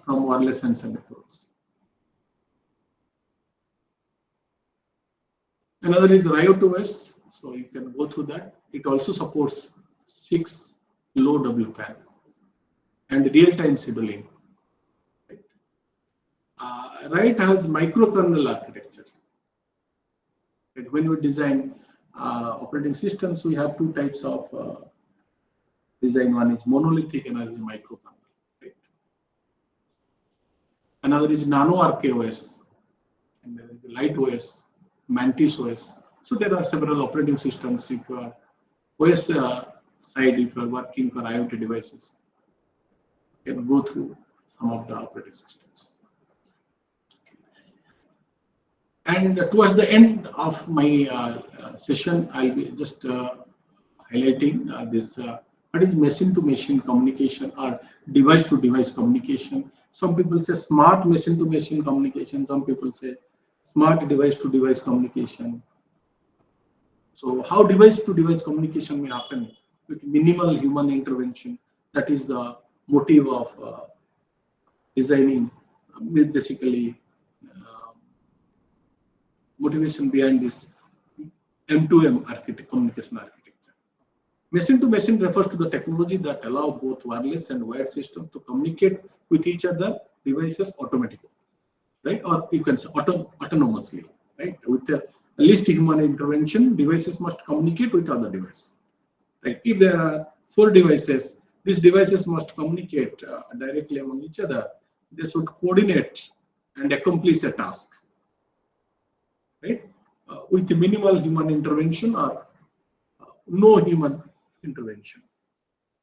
S3: from wireless sensor networks. Another is RioTOS. So you can go through that. It also supports 6 low WPAN and real-time scheduling. Right has microkernel architecture. Right? When we design operating systems, we have two types of design. One is monolithic, another is microkernel. Right? Another is nano RKOS, and there is light OS, Mantis OS. So there are several operating systems. If you are OS side, if you are working for IoT devices, you can go through some of the operating systems. And towards the end of my session, I'll be just highlighting this what is machine-to-machine communication or device-to-device communication. Some people say smart machine-to-machine communication. Some people say smart device-to-device communication. So how device-to-device communication may happen with minimal human intervention? That is the motive of designing, basically motivation behind this M2M communication architecture. Machine-to-machine refers to the technology that allow both wireless and wired systems to communicate with each other devices automatically, right? Or you can say autonomously, right? With the least human intervention, devices must communicate with other devices, right? If there are 4 devices, these devices must communicate directly among each other. They should coordinate and accomplish a task. right? With minimal human intervention or no human intervention.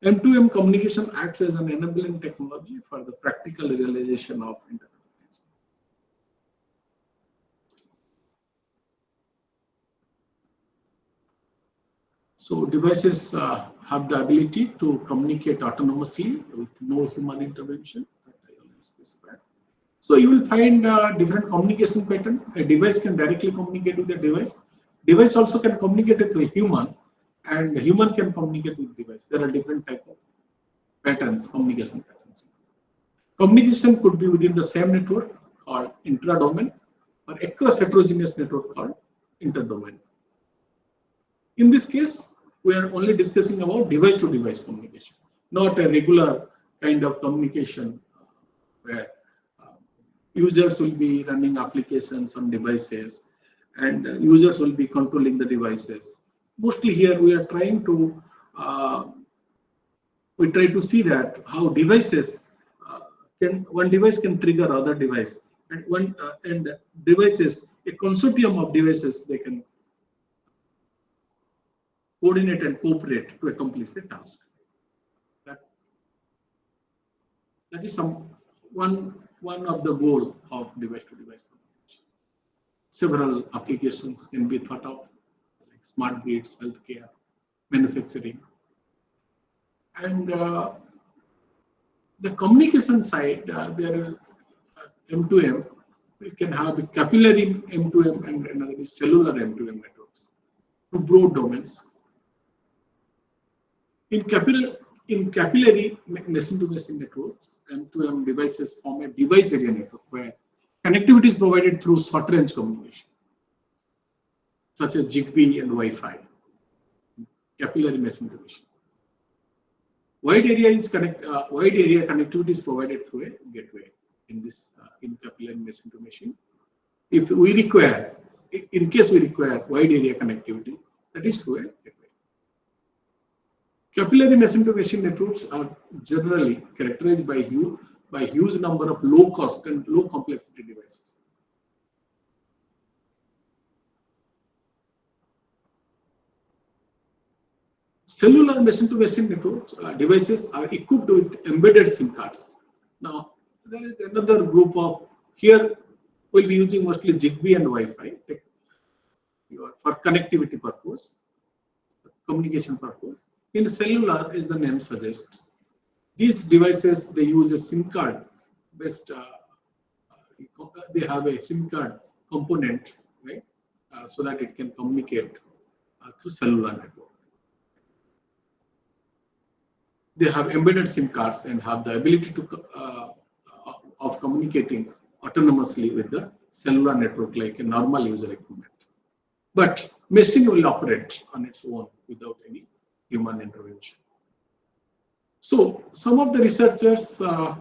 S3: M2M communication acts as an enabling technology for the practical realization of Internet of Things. So devices have the ability to communicate autonomously with no human intervention, that I already specified. So you will find different communication patterns. A device can directly communicate with a device. Device also can communicate with a human, and human can communicate with device. There are different types of patterns, communication patterns. Communication could be within the same network called intra-domain or across heterogeneous network called inter-domain. In this case, we are only discussing about device-to-device communication, not a regular kind of communication where users will be running applications on devices and users will be controlling the devices. Mostly here we are trying to see that how devices one device can trigger other device, and devices, a consortium of devices, they can coordinate and cooperate to accomplish a task. That is one of the goal of device-to-device communication. Several applications can be thought of, like smart grids, healthcare, manufacturing, and the communication side. There is M2M. We can have a capillary M2M and another is cellular M2M networks, two broad domains. In capillary machine-to-machine networks, M2M devices form a device area network where connectivity is provided through short-range communication, such as Zigbee and Wi-Fi. Capillary machine-to-machine. Wide area connectivity is provided through a gateway in this in capillary machine-to-machine. If we require, in case we require wide area connectivity, that is through a gateway. Capillary machine-to-machine networks are generally characterized by huge number of low cost and low complexity devices. Cellular machine-to-machine networks devices are equipped with embedded SIM cards. Now, there is another group of, here we'll be using mostly Zigbee and Wi-Fi for connectivity purpose, communication purpose. In cellular, as the name suggests, these devices, they use a SIM card based, they have a SIM card component, right? So that it can communicate through cellular network. They have embedded SIM cards and have the ability to of communicating autonomously with the cellular network like a normal user equipment. But machine will operate on its own without any human intervention. So some of the researchers are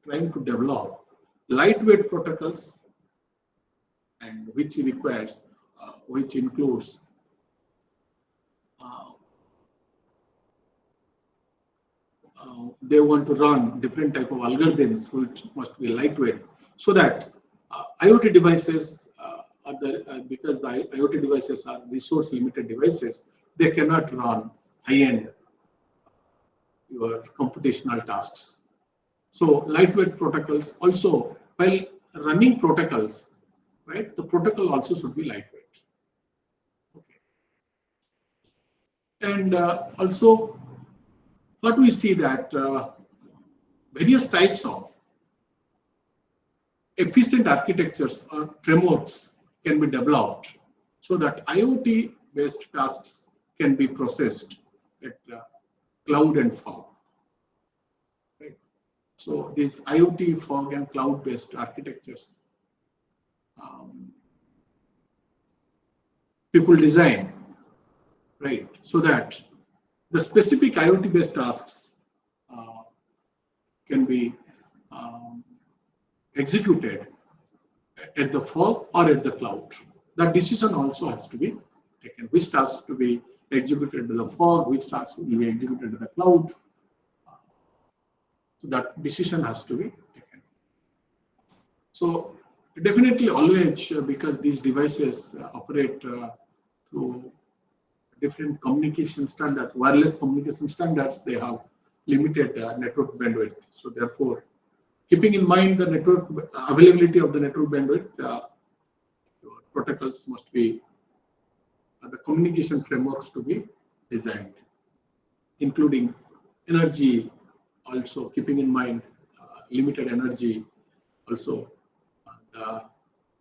S3: trying to develop lightweight protocols, and which requires, which includes they want to run different type of algorithms which must be lightweight, so that IoT devices because the IoT devices are resource limited devices, they cannot run high-end your computational tasks. So lightweight protocols also, while running protocols, right, the protocol also should be lightweight. Okay. And also, what we see that various types of efficient architectures or frameworks can be developed so that IoT-based tasks can be processed at cloud and fog. Right? So these IoT, fog, and cloud-based architectures, people design, right, so that the specific IoT-based tasks can be executed at the fog or at the cloud. That decision also has to be taken. Which task to be executed in the fog, which task will be executed in the cloud. So that decision has to be taken. So Definitely always, because these devices operate through different communication standards, wireless communication standards, they have limited network bandwidth. So therefore, keeping in mind the network availability of the network bandwidth, your protocols must be, the communication frameworks to be designed, including energy, also keeping in mind limited energy, also the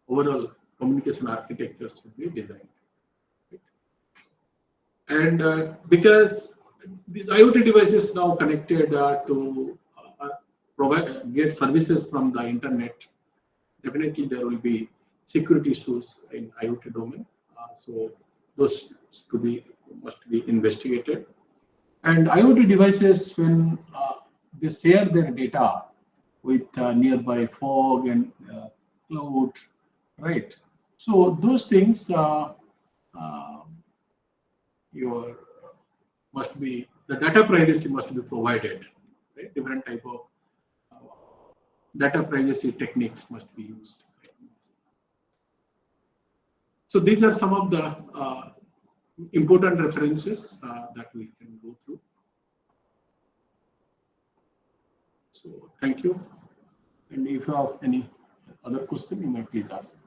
S3: overall communication architectures should be designed. And because these IoT devices now connected to get services from the internet, definitely there will be security issues in IoT domain. So those must be investigated. And IoT devices, when they share their data with nearby fog and cloud, right? So those things your must be, the data privacy must be provided. Right? Different type of data privacy techniques must be used. So these are some of the important references that we can go through. So thank you. And if you have any other question, you may please ask.